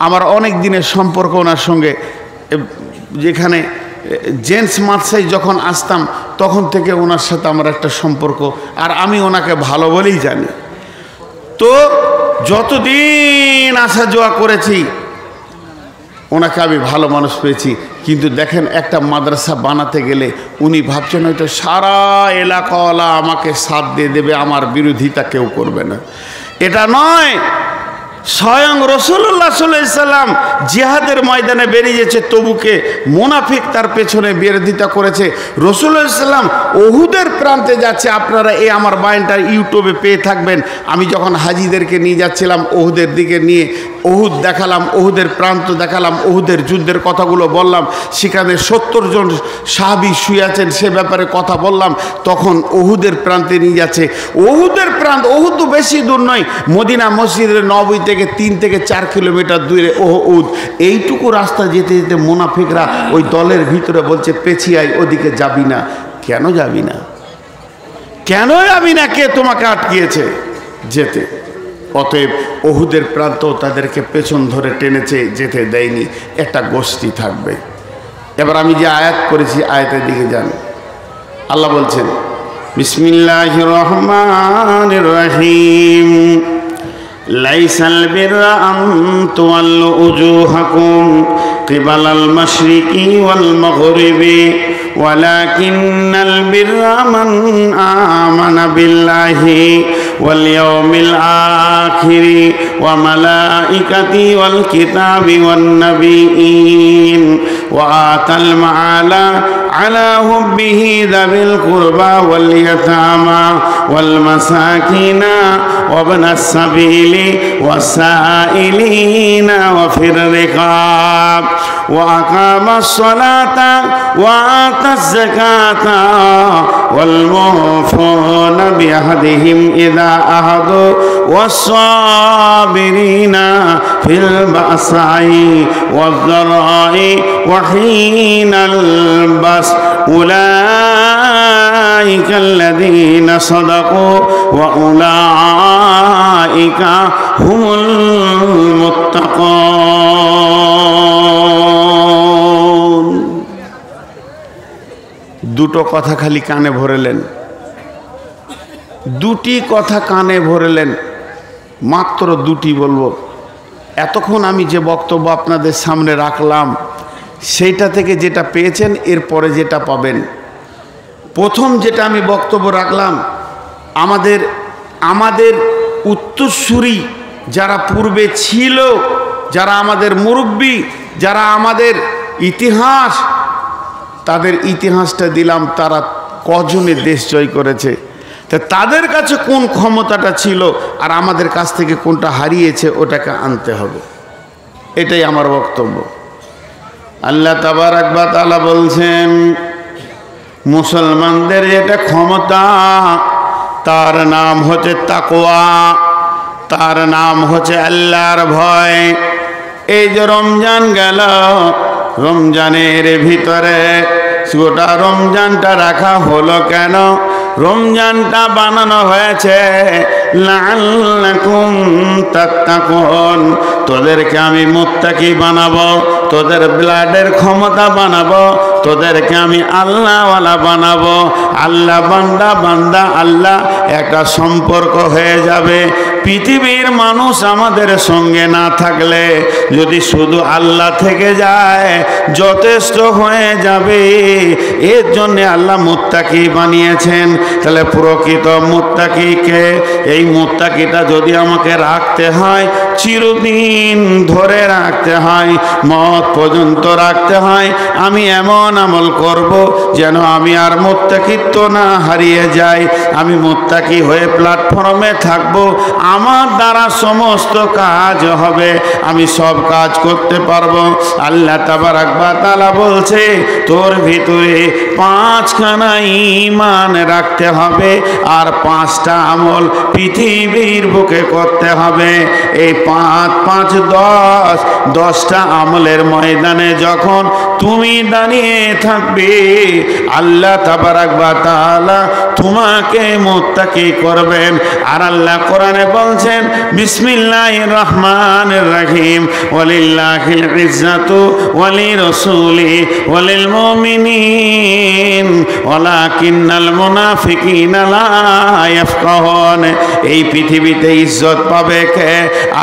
আমার অনেক দিনের সম্পর্ক ওনার সঙ্গে, যেখানে জেন্টস মাদ্রাসায় যখন আসতাম তখন থেকে ওনার সাথে আমার একটা সম্পর্ক, আর আমি ওনাকে ভালো বলেই জানি। তো যতদিন আসা যাওয়া করেছি ওনাকে আমি ভালো মানুষ পেয়েছি। কিন্তু দেখেন একটা মাদ্রাসা বানাতে গেলে উনি ভাবছেন হয়তো সারা এলাকাওয়ালা আমাকে সাথ দিয়ে দেবে, আমার বিরোধিতা কেউ করবে না। এটা নয়, স্বয়ং রাসূলুল্লাহ সাল্লাল্লাহু আলাইহি সাল্লাম জিহাদের ময়দানে বেরিয়েছে তবুকে, মুনাফিক তার পেছনে বিরোধিতা করেছে। রাসূলুল্লাহ সাল্লাল্লাহু আলাইহি সাল্লাম উহুদের প্রান্তে যাচ্ছে, আপনারা এই আমার বায়ানটা ইউটিউবে পেয়ে থাকবেন। আমি যখন হাজিদেরকে নিয়ে যাচ্ছিলাম উহুদের দিকে নিয়ে, উহুদ দেখালাম, উহুদের প্রান্ত দেখালাম, উহুদের যুদ্ধের কথাগুলো বললাম, সেখানে 70 জন সাহাবী শুয়ে আছেন সে ব্যাপারে কথা বললাম। তখন উহুদের প্রান্তে নিয়ে যাচ্ছে, উহুদের প্রান্ত, উহুদ তো বেশি দূর নয়, মদিনা মসজিদের নববী থেকে 3 থেকে 4 কিলোমিটার দূরে উহুদ। এইটুকু রাস্তা যেতে যেতে মুনাফিকরা ওই দলের ভিতরে বলছে পেছিয়ে ওদিকে যাবি না। কেন যাবি না? কেন যাবি না? কে তোমাকে আটকিয়েছে যেতে? অতএব উহুদের প্রান্ত তাদেরকে পেছন ধরে টেনেছে, যেতে দেয়নি। একটা গোষ্ঠী থাকবে। এবার আমি যে আয়াত করেছি আয়াতের দিকে যান। আল্লাহ বলছেন বিসমিল্লাহির রহমানির রহিম, লাইসাল বিররা আন তুওয়াল্লু উজুহাকুম কিবালাল মাশরিকি ওয়াল মাগরিবি ওয়ালাকিন্নাল বিররা মান আমানা বিল্লাহি ওয়াল ইয়াউমিল আখিরি ওয়া মালাইকাতি ওয়াল কিতাবি ওয়ান নাবিয়্যিন ওয়া আতাল মাআলা আলা হুব্বিহি যাবিল কুরবা ওয়াল ইয়াতামা ওয়াল মাসাকিনা ওয়া ইবনাস সাবিলি ওয়াসাইলিনা ওয়া ফির রিকাব ওয়া আকামাস সালাতা ওয়া আতাজ যাকাতা ওয়াল মুফুনা বিআহদিহিম ইযা আহাদু ওয়াস-সাবিরিনা ফিল বাসাই ওয়ায-যারাই ওয়া হিনাল বাস উলাইকাল্লাযীনা সাদাকু ওয়া উলাইকা হুমুল মুত্তাকুন। দুটো কথা খালি কানে ভরেলেন, দুটি কথা কানে ভরেলেন, মাত্র দুটি বলবো। এতক্ষণ আমি যে বক্তব্য আপনাদের সামনে রাখলাম সেইটা থেকে যেটা পেয়েছেন এরপরে যেটা পাবেন। প্রথম যেটা আমি বক্তব্য রাখলাম, আমাদের উত্তরসূরি যারা পূর্বে ছিল, যারা আমাদের মুরব্বী, যারা আমাদের ইতিহাস, তাদের ইতিহাসটা দিলাম, তারা কজনে দেশ জয় করেছে, তা তাদের কাছে কোন ক্ষমতাটা ছিল আর আমাদের কাছ থেকে কোনটা হারিয়েছে ওটাকে আনতে হবে। এটাই আমার বক্তব্য। আল্লাহ তাবারাক ওয়া তাআলা বলছেন মুসলমানদের যেটা ক্ষমতা তার নাম হচ্ছে তাকওয়া, তার নাম হচ্ছে আল্লাহর ভয়। এই যে রমজান গেল, রমজানের ভিতরে গোটা রমজানটা রাখা হলো কেন? রমজানটা বানানো হয়েছে লাআল্লাকুম তাত্তাকুন, তোদেরকে আমি মুত্তাকি বানাবো, তোদের ব্লাডের ক্ষমতা বানাবো, তোদেরকে আমি আল্লাহওয়ালা বানাবো। আল্লাহ বান্দা, বান্দা আল্লাহ একটা সম্পর্ক হয়ে যাবে। পৃথিবীর মানুষ আমাদের সঙ্গে না থাকলে যদি শুধু আল্লাহ থেকে যায় যথেষ্ট হয়ে যাবে। এর জন্য আল্লাহ মুত্তাকি বানিয়েছেন। তাহলে প্রকৃত মুত্তাকিকে, এই মুত্তাকিটা যদি আমাকে রাখতে হয় চিরদিন ধরে রাখতে হয়, মওত পর্যন্ত রাখতে হয়। আমি এমন আমল করব যেন আমি আর মুত্তাকিত্ব না হারিয়ে যাই, আমি মুত্তাকি হয়ে প্ল্যাটফর্মে থাকব, আমার দ্বারা সমস্ত কাজ হবে, আমি সব কাজ করতে পারবো। আল্লাহ তাবারাক ওয়া তাআলা বলছে তোর ভিতরে 5খানা ঈমান রাখতে হবে আর 5টা আমল পৃথিবীর বুকে করতে হবে। এই 5 5 10টা আমলের ময়দানে যখন তুমি দাঁড়িয়ে থাকবে, আল্লাহ তাবারাক ওয়া তাআলা তোমাকে মুত্তাকি করবেন। আর আল্লাহ কোরআনে বলছেন বিসমিল্লাহির রহমানির রহিম, ওয়ালিল্লাহিল ইজ্জাতু ওয়ালিরাসূলি ওয়ালিল মুমিনিন ওয়ালাকিন্নাল মুনাফিকিনা লা ইয়াফকাহুন। এই পৃথিবীতে ইজ্জত পাবে কে?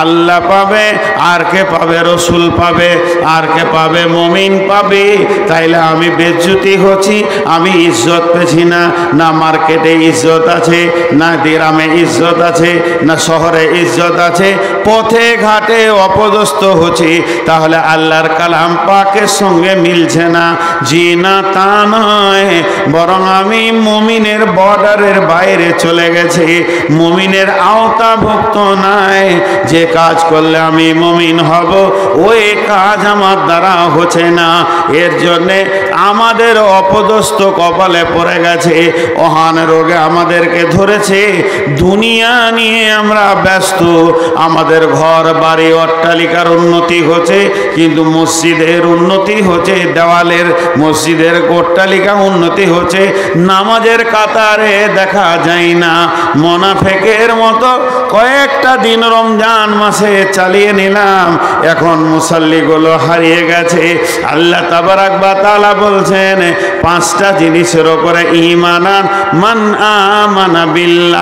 আল্লাহ পাবে। আর কে পাবে? রসুল পাবে। আর কে পাবে? মুমিন পাবে। তাইলে আমি বেজ্জতি হচ্ছি, আমি ইজ্জত পেছি না। না মার্কেটে ইজ্জত আছে, না গ্রামে ইজ্জত আছে, না শহরে ইজ্জত আছে, পথে ঘাটে অপদস্থ হচ্ছে। তাহলে আল্লাহর কালাম পাকের সঙ্গে মিলছে না। জি না, তা নয়, বরং আমি মুমিনের বর্ডারের বাইরে চলে গেছি, মুমিনের আওতাভুক্ত নাই। যে কাজ করলে আমি মুমিন হব ওই কাজ আমার দ্বারা হচ্ছে না। এর জন্যে আমাদের অপদস্থ কপালে পড়ে গেছে, অহান রোগে আমাদেরকে ধরেছে। দুনিয়া নিয়ে আমরা ব্যস্ত, আমাদের ঘর বাড়ি অট্টালিকার উন্নতি হচ্ছে, কিন্তু মসজিদের উন্নতি হচ্ছে, দেওয়ালের মসজিদের অট্টালিকা উন্নতি হচ্ছে, নামাজের কাতারে দেখা যায় না। মুনাফিকের মতো কয়েকটা দিন রমজান মাসে চালিয়ে নিলাম, এখন মুসাল্লিগুলো হারিয়ে গেছে। আল্লাহ তাবারাক ওয়া তাআলা বলছেন 5টা জিনিসের উপরে ঈমান আন, মান আমানা বিল্লাহ।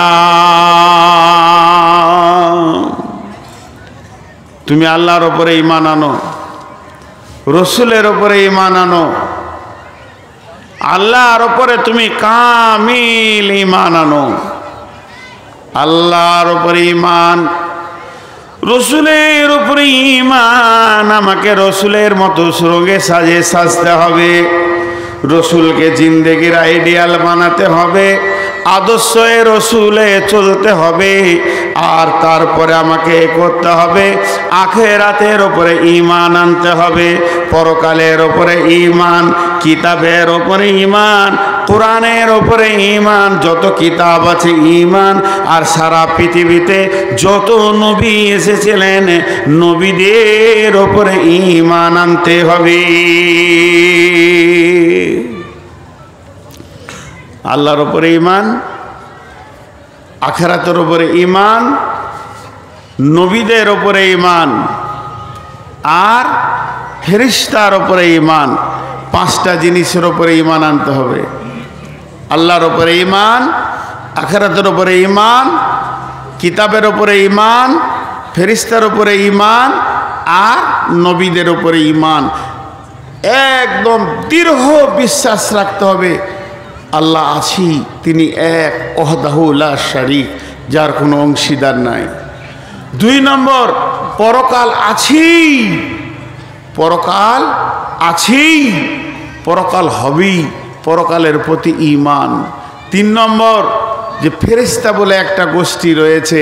তুমি আল্লাহর উপরে ঈমান আনো, রসুলের উপরে ঈমান আনো, আল্লাহর উপরে তুমি কামিল ঈমান আনো। আল্লাহর উপরে ঈমান, রসুলের উপরে ঈমান। আমাকে রসুলের মতো রঙে সাজতে হবে, রসুলকে জিন্দেগির আইডিয়াল বানাতে হবে, আদর্শে রসুলে চলতে হবে। আর তারপরে আমাকে করতে হবে আখিরাতের উপরে ঈমান আনতে হবে, পরকালের উপরে ঈমান, কিতাবের উপরে ঈমান, কোরআনের উপরে ঈমান, যত কিতাব আছে ঈমান। আর সারা পৃথিবীতে যত নবী এসেছিলেন নবীদের উপরে ঈমান আনতে হবে। আল্লাহর উপরে ঈমান, আখিরাতের উপরে ঈমান, নবীদের উপরে ঈমান, আর ফেরেশতার উপরে ঈমান। 5টা জিনিসের উপরে ঈমান আনতে হবে। আল্লাহর উপরে ঈমান, আখিরাতের উপরে ঈমান, কিতাবের উপরে ঈমান, ফেরেশতার উপরে ঈমান, আর নবীদের উপরে ঈমান। একদম দৃঢ় বিশ্বাস রাখতে হবে আল্লাহ আছি, তিনি এক, ওয়াহদাহু লা শারীক, যার কোনো অংশীদার নাই। 2 নম্বর, পরকাল আছি, পরকাল আছি, পরকাল হবেই, পরকালের প্রতি ঈমান। 3 নম্বর, যে ফেরেশতা বলে একটা গোষ্ঠী রয়েছে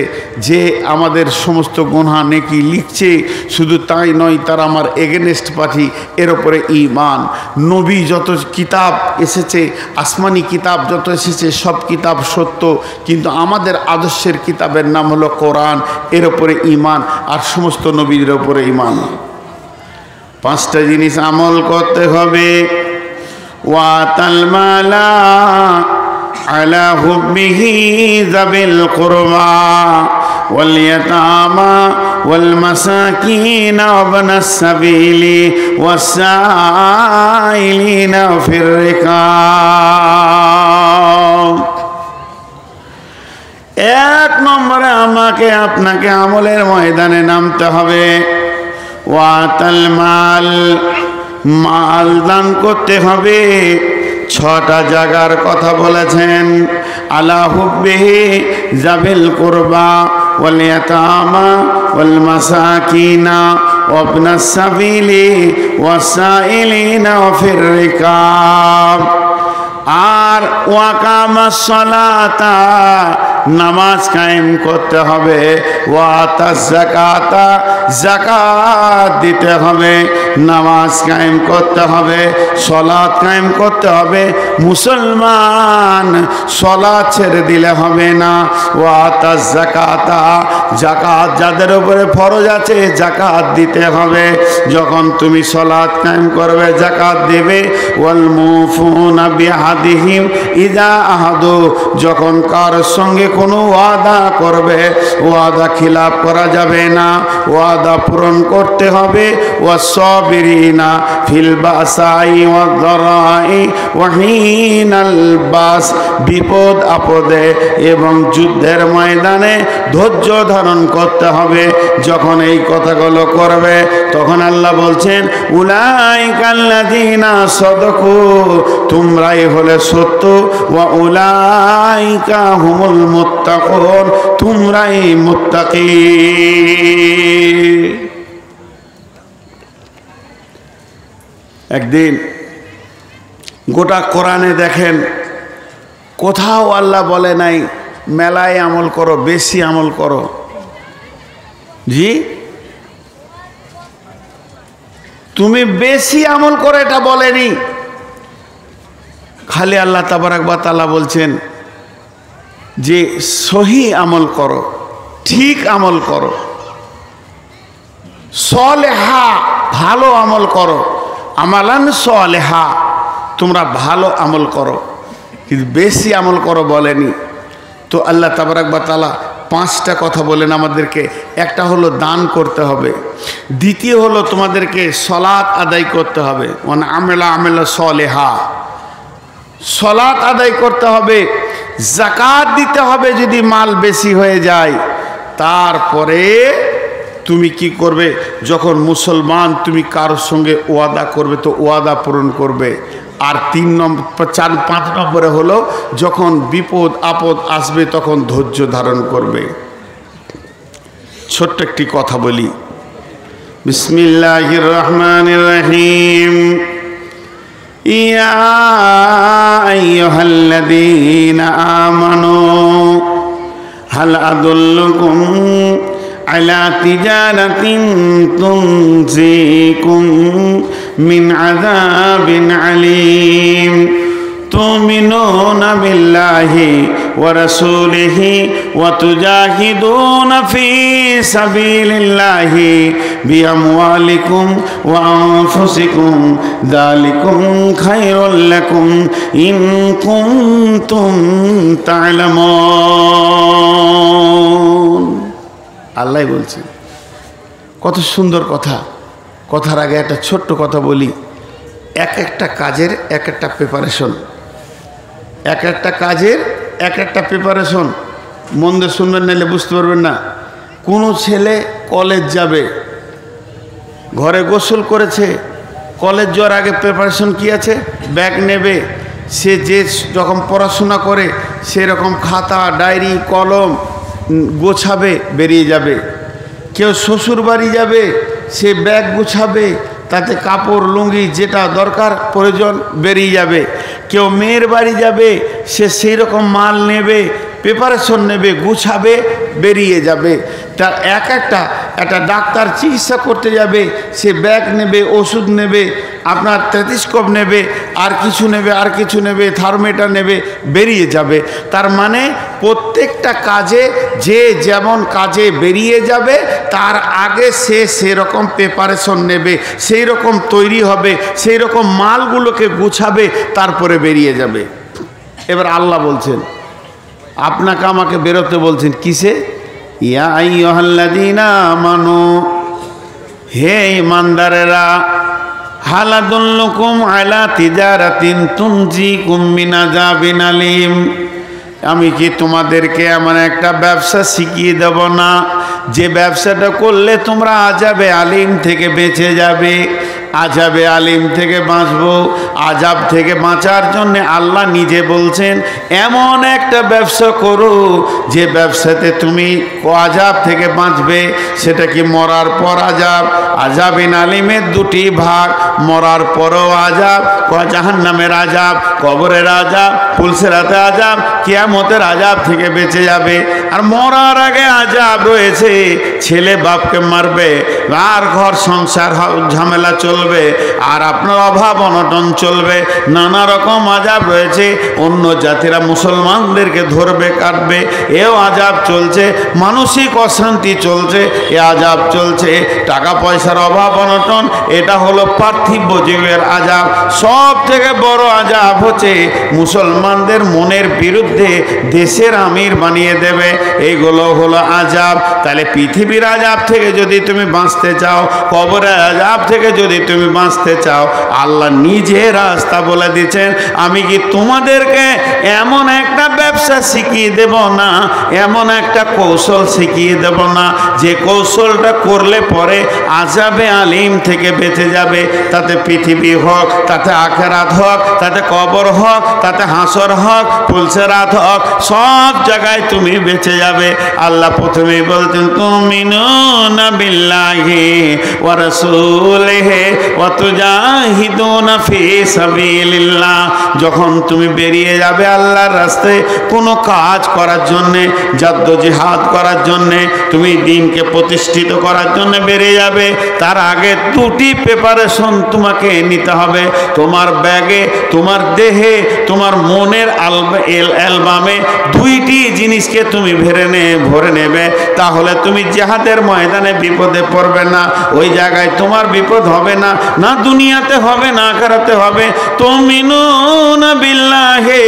যে আমাদের সমস্ত গুনাহ নেকি লিখছে, শুধু তাই নয়, তারা আমার এগেনেস্ট পার্টি, এর উপরে ঈমান। নবী যত কিতাব এসেছে, আসমানি কিতাব যত এসেছে, সব কিতাব সত্য, কিন্তু আমাদের আদর্শের কিতাবের নাম হলো কোরআন, এর উপরে ঈমান। আর সমস্ত নবীদের উপরে ঈমান। 5টা জিনিস আমল করতে হবে। ওয়াতাল মালা আলা হুব্বিহি যাবিল কুরবা ওয়াল ইয়াতামা ওয়াল মাসাকিন ওয়াবনাস সাবিলি ওয়াসাইলিনা ফির রিকাব। 1 নম্বরে আমাকে আপনাকে আমলের ময়দানে নামতে হবে। ওয়াতাল মাল, মাল দান করতে হবে। 6টা জায়গার কথা বলেছেন। আলা হুব্বিহি যাবিল কুরবা ওয়াল ইয়াতামা ওয়াল মাসাকিনা ওয়া ইবনাস সাবিলি ওয়াসাইলিনা ওয়া ফির রিকাব। আর ওয়াকামাস সালাতা, নামাজ কায়েম করতে হবে, ওয়াতাজ যাকাতা, যাকাত দিতে হবে, নামাজ কায়েম করতে হবে, সালাত কায়েম করতে হবে। মুসলমান সালাত ছেড়ে দিলে হবে না। ওয়াতাজ যাকাতা, যাকাত যাদের উপরে ফরজ আছে যাকাত দিতে হবে। যখন তুমি সালাত কায়েম করবে যাকাত দেবে। ওয়াল মুফুনা বিআহদিহিম ইযা আহাদু, যখন কার সঙ্গে কোনো ওয়াদা করবে ওয়াদা খিলাফ করা যাবে না, ওয়াদা পূরণ করতে হবে। ওয়াসসাবিরিনা ফিল বাসাই ওয়াদ-দারাই ওয়া হিনাল বাস, বিপদ আপদে এবং যুদ্ধের ময়দানে ধৈর্য ধারণ করতে হবে। যখন এই কথাগুলো করবে তখন আল্লাহ বলছেন উলাইকাল্লাযীনা সাদাকু, তোমরাই হলে সত্য, ওয়া উলাইকা হুমুল মুত্তাকুন, তোমরাই মুত্তাকি। একদিন গোটা কোরআনে দেখেন কোথাও আল্লাহ বলে নাই মেলায় আমল করো, বেশি আমল করো। জি, তুমি বেশি আমল করো এটা বলেনি। খালি আল্লাহ তাবারাক ওয়া তাআলা বলছেন যে সহি আমল করো, ঠিক আমল করো, সলেহা ভালো আমল করো, আমালান সলেহা, তোমরা ভালো আমল করো, কিন্তু বেশি আমল করো বলেনি। তো আল্লাহ তাবারাক ওয়া তাআলা পাঁচটা কথা বলেন আমাদেরকে। একটা হলো দান করতে হবে, দ্বিতীয় হলো তোমাদেরকে সালাত আদায় করতে হবে, মানে আমেলা সলেহা, সালাত আদায় করতে হবে, যাকাত দিতে হবে যদি মাল বেশি হয়ে যায়। তারপরে তুমি কি করবে, যখন মুসলমান তুমি কারোর সঙ্গে ওয়াদা করবে তো ওয়াদা পূরণ করবে। আর 3 নম্বর 4 5 নম্বরে হলো যখন বিপদ আপদ আসবে তখন ধৈর্য ধারণ করবে। ছোট্ট একটি কথা বলি, বিসমিল্লাহির রহমানির রহিম। ইয়া আইয়ুহাল্লাযীনা আমানু হাল আদুল্লুকুম আলা তিজারাতিন তুনজিকুম মিন আযাবিন আলীম তুমিনুনা বিল্লাহি ওয়া রাসূলিহি ওয়া তুজাহিদুনা ফি সাবিলিল্লাহি বিআমওয়ালিকুম ওয়া আনফুসিকুম যালিকুম খায়রুল লাকুম ইন কুনতুম তা'লামুন। আল্লাহ বলছেন, কত সুন্দর কথা। কথার আগে একটা ছোট্ট কথা বলি, এক একটা কাজের এক একটা প্রিপারেশন, এক একটা কাজের এক একটা প্রিপারেশন। মন দিয়ে শুনবেন নাহলে বুঝতে পারবেন না। কোনো ছেলে কলেজ যাবে, ঘরে গোসল করেছে, কলেজ যাওয়ার আগে প্রিপারেশন কি আছে, ব্যাগ নেবে। সে যে যখন পড়াশোনা করে সেরকম খাতা ডায়েরি কলম গোছাবে, বেরিয়ে যাবে। কেউ শ্বশুর বাড়ি যাবে, সে ব্যাগ গুছাবে, তাতে কাপড় লুঙ্গি যেটা দরকার প্রয়োজন বেরিয়ে যাবে। কেউ মেয়ের বাড়ি যাবে, সে সেই রকম মাল নেবে, প্রিপারেশন নেবে, গুছাবে, বেরিয়ে যাবে। তার একটা ডাক্তার চিকিৎসা করতে যাবে, সে ব্যাগ নেবে, ওষুধ নেবে, আপনার টেলিস্কোপ নেবে, আর কিছু নেবে, থার্মোমিটার নেবে, বেরিয়ে যাবে। তার মানে প্রত্যেকটা কাজে যে যেমন কাজে বেরিয়ে যাবে তার আগে সে সেরকম প্রিপারেশন নেবে, সেই রকম তৈরি হবে, সেই রকম মালগুলোকে গুছাবে, তারপরে বেরিয়ে যাবে। এবার আল্লাহ বলছেন, আপনাকে আমাকে বেরোতে বলছেন কিসে? ইয়া আইয়ুহাল্লাযীনা আমানু, হে ঈমানদারেরা, হাল আদুল্লুকুম আলা তিজারাতিন তুনজিকুম মিন আযাবিন আলীম, আমি কি তোমাদেরকে এমন একটা ব্যবসা শিখিয়ে দেব না যে ব্যবসাটা করলে তোমরা আযাবে আলিম থেকে বেঁচে যাবে? আযাবে আলিম থেকে বাঁচবো। আযাব থেকে বাঁচার জন্য আল্লাহ নিজে বলছেন এমন একটা ব্যবসা করো যে ব্যবসাতে তুমি আযাব থেকে বাঁচবে। সেটা কি মরার পর আযাব। আযাবিন আলিমের দুটি ভাগ, মরার পরও আযাব, জাহান্নামের আযাব, কবরের আযাব, পুলসিরাতে আযাব, কিয়ামতের আযাব থেকে বেঁচে যাবে। আর মরার আগে আযাব রয়েছে, ছেলে বাপকে মারবে, আর ঘর সংসার ঝামেলা চলবে, আর আপনার অভাব অনটন চলবে, নানা রকম আযাব রয়েছে। অন্য জাতিরা মুসলমানদেরকে ধরবে, কাটবে, এও আযাব চলছে। মানসিক অশান্তি চলছে, এ আযাব চলছে। টাকা পয়সার অভাব অনটন, এটা হলো পার্থিব জীবের আযাব। সব থেকে বড় আযাব হচ্ছে মুসলমানদের মনের বিরুদ্ধে দেশের আমির বানিয়ে দেবে, এইগুলো হলো আযাব। তাহলে পৃথিবীর আযাব থেকে যদি তুমি বাঁচতে চাও, কবরের আযাব থেকে যদি তুমি বাঁচতে চাও, আল্লাহ নিজে রাস্তা বলে দিচ্ছেন। আমি কি তোমাদেরকে এমন একটা ব্যবসা শিখিয়ে দেব না, এমন একটা কৌশল শিখিয়ে দেব না, যে কৌশলটা করলে পরে আযাবে আলিম থেকে বেঁচে যাবে। তাতে পৃথিবী হোক, তাতে আখিরাত হোক, তাতে কবর হোক, তাতে হাসর হোক, পুলসিরাত হোক, সব জায়গায় তুমি বেঁচে যাবে। আল্লাহ প্রথমেই বলতেন তুমিনুনা বিল্লাহি ওয়া রাসূলিহি ওয়া তুজাহিদুনা ফি সাবিলিল্লাহ। যখন তুমি বেরিয়ে যাবে আল্লাহর রাস্তায় কোনো কাজ করার জন্যে, জাদ্দোজিহাদ করার জন্যে, তুমি দ্বীনকে প্রতিষ্ঠিত করার জন্য বেরিয়ে যাবে, তার আগে দুটি প্রিপারেশন তোমাকে নিতে হবে। তোমার ব্যাগে, তোমার দেহে, তোমার মনের অ্যালবামে দুইটি জিনিসকে তুমি ভরে নেবে। তাহলে তুমি জিহাদের ময়দানে বিপদে পড়বে না। ওই জায়গায় তোমার বিপদ হবে না, না দুনিয়াতে হবে না আখিরাতে হবে। তুমিনুনা বিল্লাহি,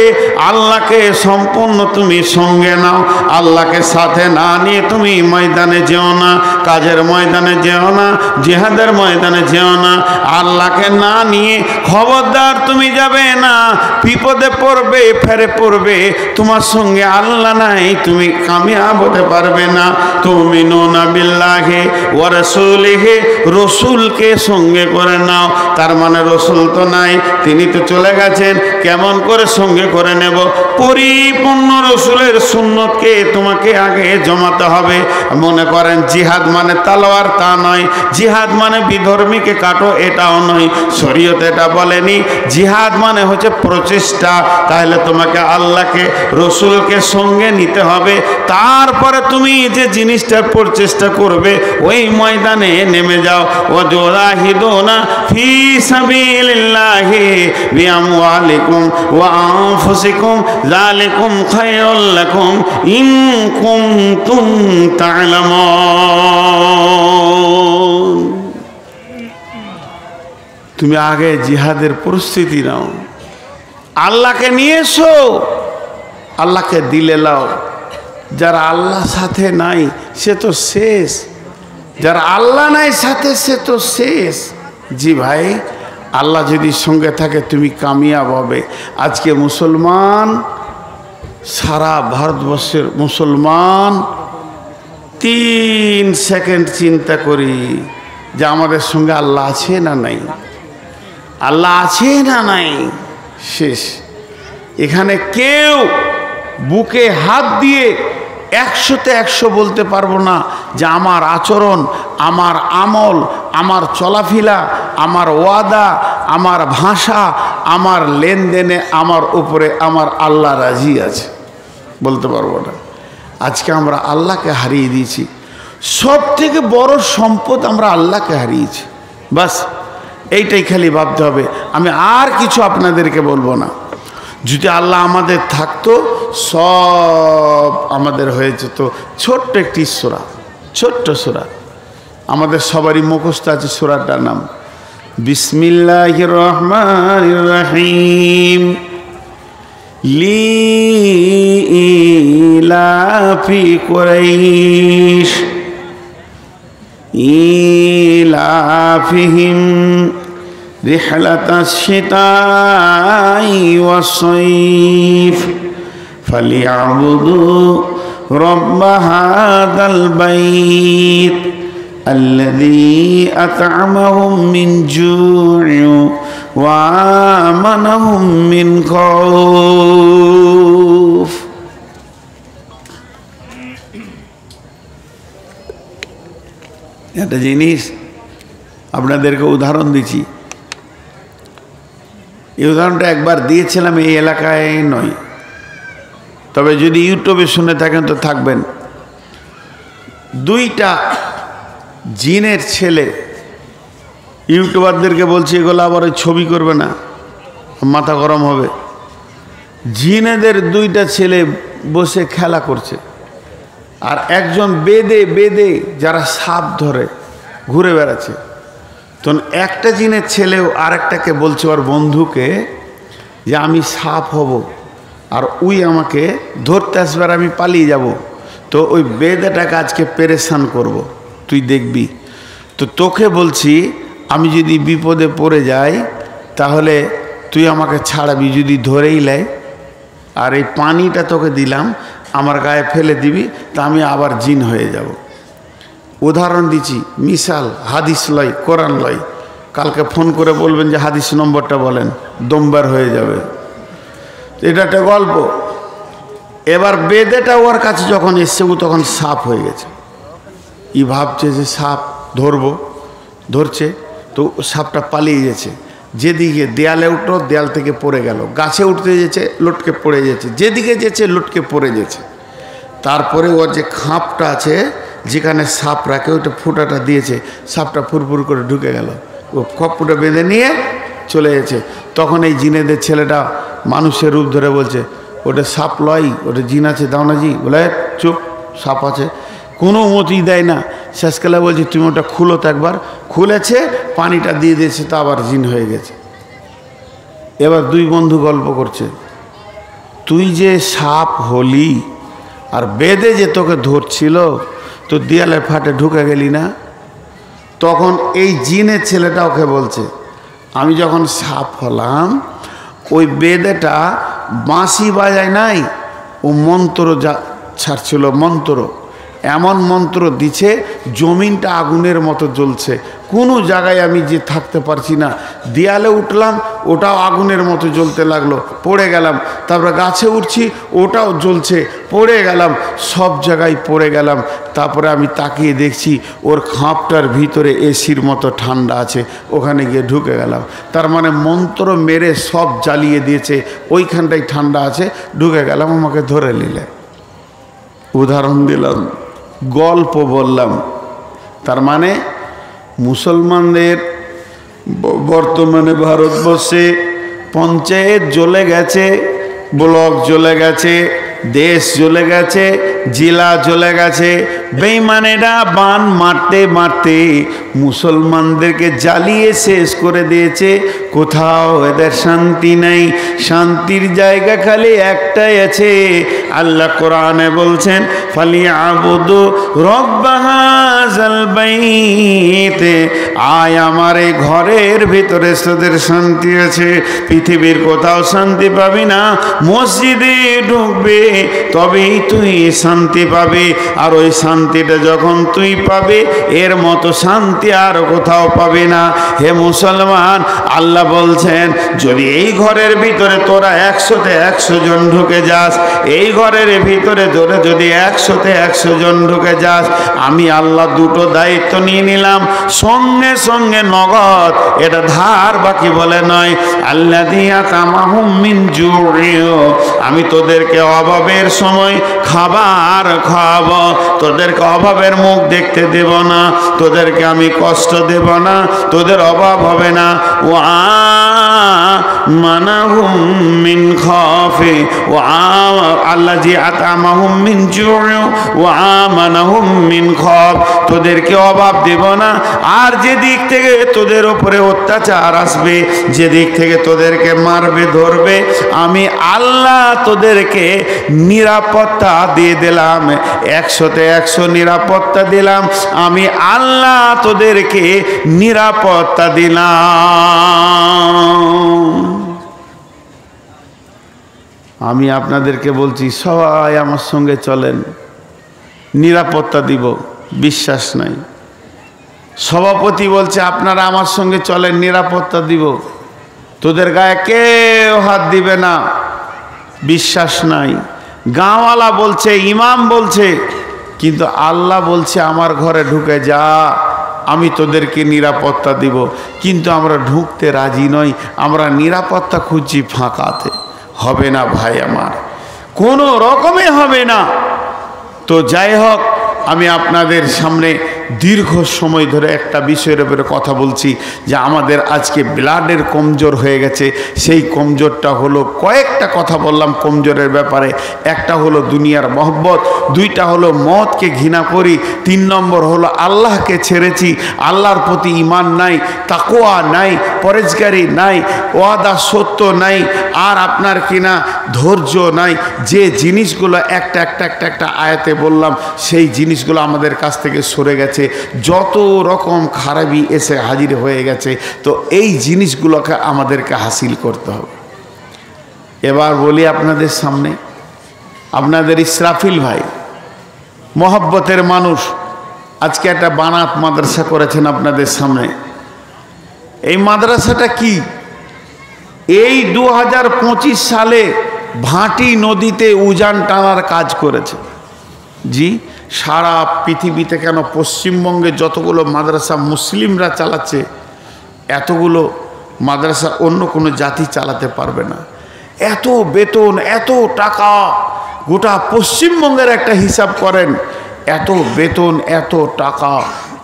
আল্লাহকে সম্পূর্ণ তুমি সঙ্গে নাও। আল্লাহকে সাথে না নিয়ে তুমি ময়দানে যেও না, কাজের ময়দানে যেও না, জিহাদের ময়দানে যেও না। আল্লাহকে না নিয়ে খবরদার তুমি যাবে না, বিপদে পড়বে, ফেরে পড়বে। তোমার সঙ্গে আল্লাহ নাই, তুমি কামিয়াব হতে পারবে না। তুমিনুনা বিল্লাহি ওয়া রাসূলিহি, রসুলকে সঙ্গে করে নাও। তার মানে রসুল তো নাই, তিনি তো চলে গেছেন, কেমন করে সঙ্গে করে নেব? পরিপূর্ণ রসুলের সুন্নতকে তোমাকে আগে জমাতে হবে। মনে করেন জিহাদ মানে তালোয়ার, তা নয়। জিহাদ মানে বিধর্মীকে কাটো, এটাও নয়। শরীয়ত এটা বলেনি। জিহাদ মানে হচ্ছে প্রচেষ্টা। তাহলে তোমাকে আল্লাহকে, রসুলকে সঙ্গে নিতে হবে। তারপরে তুমি যে জিনিসটার প্রচেষ্টা করবে, ওই ময়দানে নেমে যাও। ওয়াজাহিদুনা ফি সাবিলিল্লাহি বিআমওয়ালিকুম ওয়া আনফুসিকুম যালিকুম খায়রুল লাকুম ইন কুনতুম তা'লামুন। তুমি আগে জিহাদের প্রস্তুতি নাও, আল্লাহকে নিয়ে এসো, আল্লাহকে দিলে লাও। যারা আল্লাহ সাথে নাই সে তো শেষ, যারা আল্লাহ নাই সাথে সে তো শেষ। জি ভাই, আল্লাহ যদি সঙ্গে থাকে তুমি কামিয়াব হবে। আজকে মুসলমান, সারা ভারতবর্ষের মুসলমান 3 সেকেন্ড চিন্তা করি যে আমাদের সঙ্গে আল্লাহ আছে না নাই, আল্লাহ আছে না নাই, শেষ। এখানে কেউ বুকে হাত দিয়ে 100তে 100 বলতে পারবো না যে আমার আচরণ, আমার আমল, আমার চলাফেরা, আমার ওয়াদা, আমার ভাষা, আমার লেনদেনে আমার উপরে আমার আল্লাহ রাজি আছে, বলতে পারবো না। আজকে আমরা আল্লাহকে হারিয়ে দিয়েছি। সব থেকে বড় সম্পদ আমরা আল্লাহকে হারিয়েছি। বাস এইটাই খালি ভাবতে হবে। আমি আর কিছু আপনাদেরকে বলবো না। যদি আল্লাহ আমাদের থাকতো, সব আমাদের হয়ে যেত। ছোট্ট একটি সূরা, ছোট্ট সূরা, আমাদের সবারই মুখস্থ আছে। সূরাটার নাম বিসমিল্লাহির রহমানির রহিম। লিইলাফি কুরাইশ ইলাফিহিম রিহলাতাশ শিতাই ওয়াস সাইফ ফালিয়াবুদু রাব্ব হাযাল বাইত আল্লাযী আত'আমাহুম মিন জু'ইন ওয়া আমানাহুম মিন খাউফ। একটা জিনিস আপনাদেরকে উদাহরণ দিচ্ছি। এই উদাহরণটা একবার দিয়েছিলাম, এই এলাকায় নয়, তবে যদি ইউটিউবে শুনে থাকেন তো থাকবেন। দুইটা জিনের ছেলে, ইউটিউবারদেরকে বলছি এগুলো আবার ওই ছবি করবে না, মাথা গরম হবে। জিনেদের দুইটা ছেলে বসে খেলা করছে, আর একজন বেদে বেদে যারা সাপ ধরে ঘুরে বেড়াচ্ছে। তখন একটা জিনের ছেলেও আরেকটাকে বলছে, ওর বন্ধুকে, যে আমি সাপ হব আর উই আমাকে ধরতে আসবে আর আমি পালিয়ে যাব। তো ওই বেদেটাকে আজকে পেরেশান করব, তুই দেখবি। তো তোকে বলছি আমি যদি বিপদে পড়ে যাই তাহলে তুই আমাকে ছাড়াবি, যদি ধরেই লাই, আর এই পানিটা তোকে দিলাম আমার গায়ে ফেলে দিবি, তা আমি আবার জিন হয়ে যাব। উদাহরণ দিচ্ছি, মিসাল, হাদিস লয়, কোরআন লয়। কালকে ফোন করে বলবেন যে হাদিস নম্বরটা বলেন, দমবার হয়ে যাবে। এটা একটা গল্প। এবার বেদেটা ওর কাছে যখন এসছে, ও তখন সাপ হয়ে গেছে। ই ভাবছে যে সাপ ধরবো, ধরছে, তো সাপটা পালিয়ে গেছে। যেদিকে দেয়ালে উঠলো, দেয়াল থেকে পড়ে গেল, গাছে উঠতে যেছে লটকে পড়ে যাচ্ছে, যেদিকে যেছে লটকে পড়ে যেছে। তারপরে ওর যে খাপটা আছে যেখানে সাপ রাখে, ওইটা ফুটাটা দিয়েছে, সাপটা ফুরফুর করে ঢুকে গেল, ও খপ্পুটা বেঁধে নিয়ে চলে গেছে। তখন এই জিনেদের ছেলেটা মানুষের রূপ ধরে বলছে, ওটা সাপ লয়, ওটা জিন আছে, দাও না জি। বলে চুপ, সাপ আছে, কোনো মতি দেয় না। শেষকালে বলছে তুমি ওটা খুলো তো একবার। খুলেছে, পানিটা দিয়ে দিয়েছে, তো আবার জিন হয়ে গেছে। এবার দুই বন্ধু গল্প করছে, তুই যে সাপ হলি আর বেদে যে তোকে ধরছিল, তো দেয়ালের ফাটে ঢুকে গেলি না? তখন এই জিনের ছেলেটা ওকে বলছে, আমি যখন সাপ হলাম, ওই বেদেটা বাঁশি বাজায় নাই, ও মন্ত্র যা ছাড়ছিল, মন্ত্র, এমন মন্ত্র দিছে জমিনটা আগুনের মতো জ্বলছে। কোনো জায়গায় আমি যে থাকতে পারছি না। দেয়ালে উঠলাম, ওটাও আগুনের মতো জ্বলতে লাগলো, পড়ে গেলাম। তারপরে গাছে উঠছি, ওটাও জ্বলছে, পড়ে গেলাম, সব জায়গায় পড়ে গেলাম। তারপরে আমি তাকিয়ে দেখছি ওর খাপটার ভিতরে এসির মতো ঠান্ডা আছে, ওখানে গিয়ে ঢুকে গেলাম। তার মানে মন্ত্র মেরে সব জ্বালিয়ে দিয়েছে, ওইখানটায় ঠান্ডা আছে, ঢুকে গেলাম, আমাকে ধরে নিলে। উদাহরণ দিলাম, গল্প বললাম। তার মানে মুসলমানদের বর্তমানে ভারতবর্ষে পঞ্চায়েত জ্বলে গেছে, ব্লক জ্বলে গেছে, দেশ জ্বলে গেছে, জেলা জ্বলে গেছে। বেঈমানেরা বান মারতে মারতে মুসলমানদেরকে জ্বালিয়ে শেষ করে দিয়েছে। কোথাও এদের শান্তি নেই, শান্তির জায়গা খালি একটাই আছে। আল্লাহ কোরআনে বলছেন, ফালিয়াবুদু রব্ব হাযাল বাইত, আয় আমার এই ঘরের ভিতরে তোদের শান্তি আছে। পৃথিবীর কোথাও শান্তি পাবি না, মসজিদে ঢুকবে তবেই তুই শান্তি পাবে। আর ওই শান্তিটা যখন তুই পাবে, এর মতো শান্তি আর কোথাও পাবে না। হে মুসলমান, আল্লাহ বলছেন, যদি এই ঘরের ভিতরে তোরা 100-তে 100 জন ঢুকে যাস, এই ঘরের ভিতরে তোরা যদি 100-তে 100 জন ঢুকে যাস, আমি আল্লাহ দুটো দায়িত্ব নিয়ে নিলাম, সঙ্গে সঙ্গে নগদ, এটা ধার বাকি বলে নয়। আল্লাযী আত'আমাহুম মিন জু'ইন, আমি তোদেরকে অভাবের সময় খাবার খাওয়াবো, তোদেরকে অভাবের মুখ দেখতে দেব না, তোদেরকে আমি কষ্ট দেব না, তোদের অভাব হবে না। ওয়া আমানাহুম মিন খাউফি, আল্লাযী আত'আমাহুম মিন জু'ইন ওয়া আমানাহুম মিন খাউফ, তোদেরকে অভাব দেব না। আর যে দিক থেকে তোদের উপরে অত্যাচার আসবে, যে দিক থেকে তোদেরকে মারবে ধরবে, আমি আল্লাহ তোদেরকে নিরাপত্তা দিয়ে দিলাম, 100-তে 100 নিরাপত্তা দিলাম। আমি আল্লাহ তোদেরকে নিরাপত্তা দিলাম। আমি আপনাদেরকে বলছি, সবাই আমার সঙ্গে চলেন, নিরাপত্তা দিব। বিশ্বাস নাই, সভাপতি বলছে আপনারা আমার সঙ্গে চলেন, নিরাপত্তা দিব, তোদের গায়ে কেউ হাত দিবে না, বিশ্বাস নাই। গাঁওয়ালা বলছে, ইমাম বলছে, কিন্তু আল্লাহ বলছে আমার ঘরে ঢুকে যা, আমি তোদেরকে নিরাপত্তা দিব, কিন্তু আমরা ঢুকতে রাজি নই, আমরা নিরাপত্তা খুঁজছি ফাঁকাতে। হবে না ভাই আমার, কোনো রকমে হবে না। তো যাই হোক, আমি আপনাদের সামনে দীর্ঘ সময় ধরে একটা বিষয়ের উপরে কথা বলছি যে আমাদের আজকে ব্লাডের কমজোর হয়ে গেছে। সেই কমজোরটা হলো, কয়েকটা কথা বললাম কমজোরের ব্যাপারে। একটা হলো দুনিয়ার মহব্বত, দুইটা হলো মওতকে ঘৃণা করি, 3 নম্বর হলো আল্লাহকে ছেড়েছি, আল্লাহর প্রতি ঈমান নাই, তাকওয়া নাই, পরেজগারি নাই, ওয়াদা সত্য নাই, আর আপনার কিনা ধৈর্য নাই। যে জিনিসগুলো একটা আয়াতে বললাম, সেই জিনিসগুলো আমাদের কাছ থেকে সরে গেছে, যত রকম খারাপি এসে হাজির হয়ে গেছে। তো এই জিনিসগুলোকে আমাদেরকে হাসিল করতে হবে। এবার বলি আপনাদের সামনে, আপনাদের ইসরাফিল ভাই মহব্বতের মানুষ আজকে একটা বানাত মাদ্রাসা করেছেন আপনাদের সামনে। এই মাদ্রাসাটা কি? এই 2025 সালে ভাটি নদীতে উজান টানার কাজ করেছে। জি, সারা পৃথিবীতে কেন পশ্চিমবঙ্গে যতগুলো মাদ্রাসা মুসলিমরা চালাচ্ছে, এতগুলো মাদ্রাসা অন্য কোনো জাতি চালাতে পারবে না। এত বেতন, এত টাকা, গোটা পশ্চিমবঙ্গের একটা হিসাব করেন, এত বেতন, এত টাকা,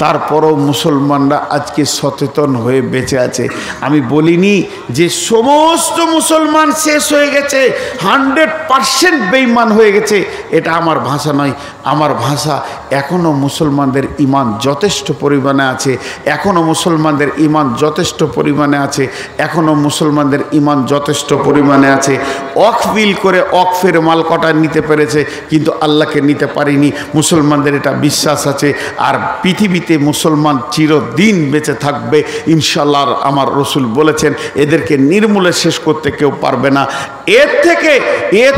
তারপরও মুসলমানরা আজকে সচেতন হয়ে বেঁচে আছে। আমি বলিনি যে সমস্ত মুসলমান শেষ হয়ে গেছে, 100% বেঈমান হয়ে গেছে, এটা আমার ভাষা নয়। আমার ভাষা এখনও মুসলমানদের ঈমান যথেষ্ট পরিমাণে আছে, এখনও মুসলমানদের ঈমান যথেষ্ট পরিমাণে আছে, এখনও মুসলমানদের ঈমান যথেষ্ট পরিমাণে আছে। ওয়াকফিল করে ওয়াকফের মাল কটা নিতে পেরেছে, কিন্তু আল্লাহকে নিতে পারিনি। মুসলমানদের এটা বিশ্বাস আছে, আর পৃথিবীতে মুসলমান চিরদিন বেঁচে থাকবে ইনশাআল্লাহ। আমার রসুল বলেছেন এদেরকে নির্মূলে শেষ করতে কেউ পারবে না। এর থেকে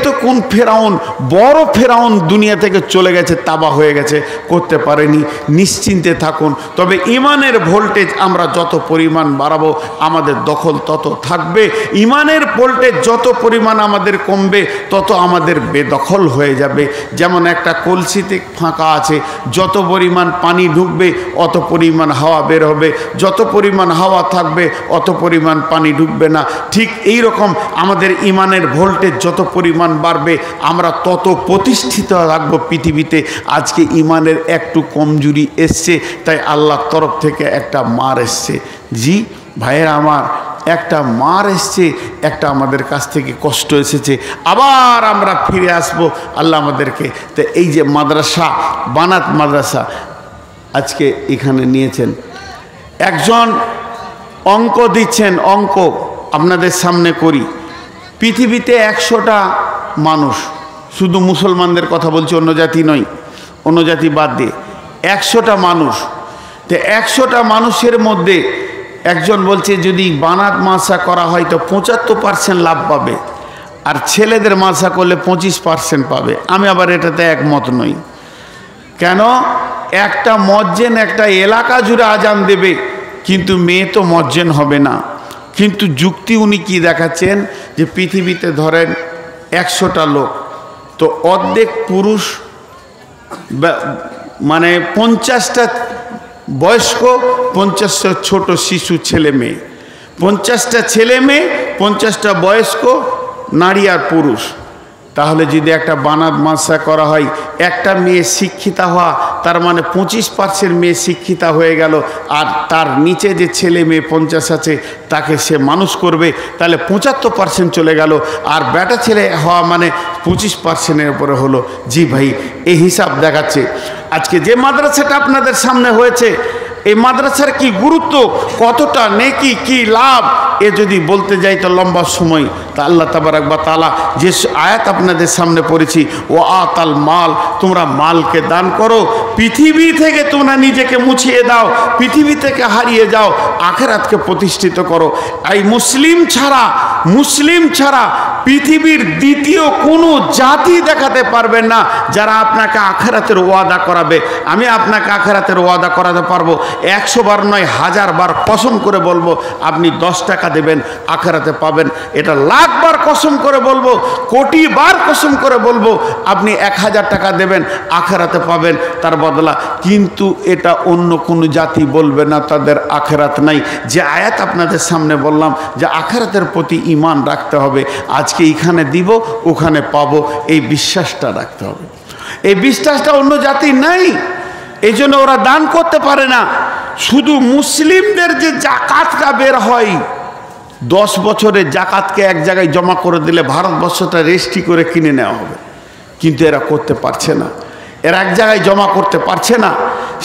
তো কোন ফেরাউন, বড় ফেরাউন দুনিয়া থেকে চলে গেছে, তাবাহ হয়ে গেছে, করতে পারেনি। নিশ্চিন্তে থাকুন। তবে ঈমানের ভোল্টেজ আমরা যত পরিমাণ বাড়াবো আমাদের দখল তত থাকবে। ঈমানের ভোল্টেজ যত পরিমাণ আমাদের কমবে তত আমাদের বেদখল হয়ে যাবে। যেমন একটা কলসিতে ফাঁকা আছে, যত পরিমাণ পানি ঢুকবে অত পরিমাণ হাওয়া বের হবে, যত পরিমাণ হাওয়া থাকবে অত পরিমাণ পানি ঢুকবে না। ঠিক এই রকম আমাদের ঈমানের ভোল্টেজ যত পরিমাণ বাড়বে আমরা তত প্রতিষ্ঠিত থাকবো পৃথিবীতে। আজকে ঈমানের একটু কমজোরি এসছে, তাই আল্লাহর তরফ থেকে একটা মার এসছে। জি ভাইয়েরা আমার, একটা মার এসছে, একটা আমাদের কাছ থেকে কষ্ট এসেছে, আবার আমরা ফিরে আসবো আল্লাহ আমাদেরকে। তো এই যে মাদ্রাসা, বানাত মাদ্রাসা আজকে এখানে নিয়েছেন, একজন অঙ্ক দিচ্ছেন, অঙ্ক আপনাদের সামনে করি। পৃথিবীতে 100টা মানুষ, শুধু মুসলমানদের কথা বলছি, অন্য জাতি নয়, অন্য জাতি বাদ দিয়ে 100টা মানুষ। তো 100টা মানুষের মধ্যে একজন বলছে যদি বানাত মাদ্রাসা করা হয় তো 75% লাভ পাবে, আর ছেলেদের মাদ্রাসা করলে 25% পাবে। আমি আবার এটাতে একমত নই। কেন? একটা মজ্জেন একটা এলাকা জুড়ে আজান দেবে, কিন্তু মেয়ে তো মজ্জেন হবে না। কিন্তু যুক্তি উনি কি দেখাচ্ছেন যে পৃথিবীতে ধরেন 100টা লোক, তো অর্ধেক পুরুষ, মানে 50টা বয়স্ক, 50টা ছোট শিশু ছেলে মেয়ে, 50টা ছেলে মেয়ে, 50টা বয়স্ক নারী আর পুরুষ। তাহলে যদি একটা বানাত মাদ্রাসা করা হয়, একটা মেয়ে শিক্ষিতা হওয়া, তার মানে 25% মেয়ে শিক্ষিতা হয়ে গেল, আর তার নিচে যে ছেলে মেয়ে 50 আছে তাকে সে মানুষ করবে, তাহলে 75% চলে গেল, আর বেটা ছেলে হওয়া মানে 25%-এর উপরে হলো। জি ভাই, এই হিসাব দেখাচ্ছে। আজকে যে মাদ্রাসাটা আপনাদের সামনে হয়েছে, এই মাদ্রাসার কি গুরুত্ব, কতটা নেকি, কি লাভ, এ যদি বলতে যাই তো লম্বা সময়। তা আল্লাহ তাবারাক ওয়া তাআলা যে আয়াত আপনাদের সামনে পড়েছি, ও আতাল মাল, তোমরা মালকে দান করো, পৃথিবী থেকে তোমরা নিজেকে মুছিয়ে দাও, পৃথিবী থেকে হারিয়ে যাও, আখিরাতকে প্রতিষ্ঠিত করো। এই মুসলিম ছাড়া পৃথিবীর দ্বিতীয় কোনো জাতি দেখাতে পারবেন না যারা আপনাকে আখিরাতের ওয়াদা করাবে। আমি আপনাকে আখিরাতের ওয়াদা করাতে পারবো, 100 বার নয় 1000 বার কসম করে বলবো, আপনি 10 টাকা দেবেন আখিরাতে পাবেন। এটা লাখ বার কসম করে বলবো, কোটি বার কসম করে বলবো, আপনি 1000 টাকা দেবেন আখিরাতে পাবেন তার বদলা। কিন্তু এটা অন্য কোনো জাতি বলবে না তাদের আখিরাত নাই। যে আয়াত আপনাদের সামনে বললাম যে আখিরাতের প্রতি ঈমান রাখতে হবে, আজকে এখানে দিব ওখানে পাবো, এই বিশ্বাসটা রাখতে হবে। এই বিশ্বাসটা অন্য জাতি নাই, এই জন্য ওরা দান করতে পারে না। শুধু মুসলিমদের যে জাকাতটা বের হয়, 10 বছরের জাকাতকে এক জায়গায় জমা করে দিলে ভারতবর্ষটা রেজিস্ট্রি করে কিনে নেওয়া হবে, কিন্তু এরা করতে পারছে না। এরা এক জায়গায় জমা করতে পারছে না,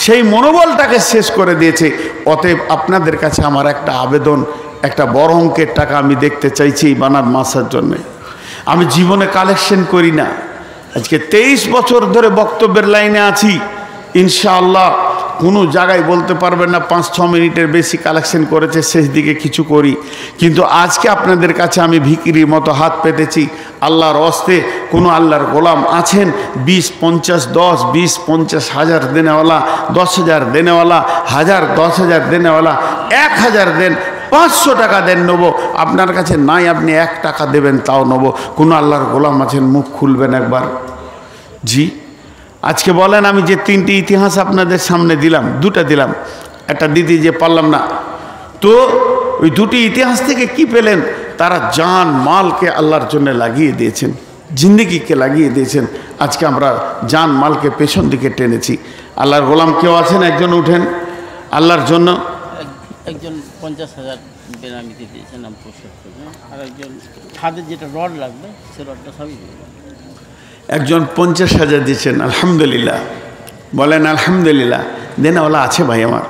সেই মনোবলটাকে শেষ করে দিয়েছে। অতএব আপনাদের কাছে আমার একটা আবেদন, একটা বড় অঙ্কের টাকা আমি দেখতে চাইছি এই বানার মাসার জন্যে। আমি জীবনে কালেকশন করি না, আজকে 23 বছর ধরে বক্তব্যের লাইনে আছি। ইনশাআল্লাহ কোনো জায়গায় বলতে পারবেন না 5-6 মিনিটের বেশি কালেকশন করেছে, শেষ দিকে কিছু করি। কিন্তু আজকে আপনাদের কাছে আমি ভিখিরির মতো হাত পেতেছি। আল্লাহর হস্তে কোনো আল্লাহর গোলাম আছেন 20, 50, 10, 20, 50 হাজার দেনেওয়ালা, 10,000 দেনেওয়ালা, 1000, 10,000 দেনেওয়ালা, 1000 দেন, 500 টাকা দেন, নেবো। আপনার কাছে নাই, আপনি 1 টাকা দেবেন তাও নেবো। কোনো আল্লাহর গোলাম আছেন, মুখ খুলবেন একবার। জি, আজকে বলেন, আমি যে 3টি ইতিহাস আপনাদের সামনে দিলাম, 2টা দিলাম, একটা দিদি যে পারলাম না, তো ওই 2টি ইতিহাস থেকে কি পেলেন? তারা জান মালকে আল্লাহর জন্য লাগিয়ে দিয়েছেন, জিন্দেগিকে লাগিয়ে দিয়েছেন। আজকে আমরা জান মালকে পেছন দিকে টেনেছি। আল্লাহর গোলাম কেউ আছেন? একজন উঠেন আল্লাহর জন্য। একজন 50,000 বেনামিতে দিয়েছেন, নাম পরিশোধ করবেন। আর একজন ছাদের যেটা রড লাগবে সে রডটা সবই দেবেন। একজন 50,000 দিচ্ছেন, আলহামদুলিল্লাহ। বলেন আলহামদুলিল্লাহ। দেনাওয়ালা আছে ভাই আমার,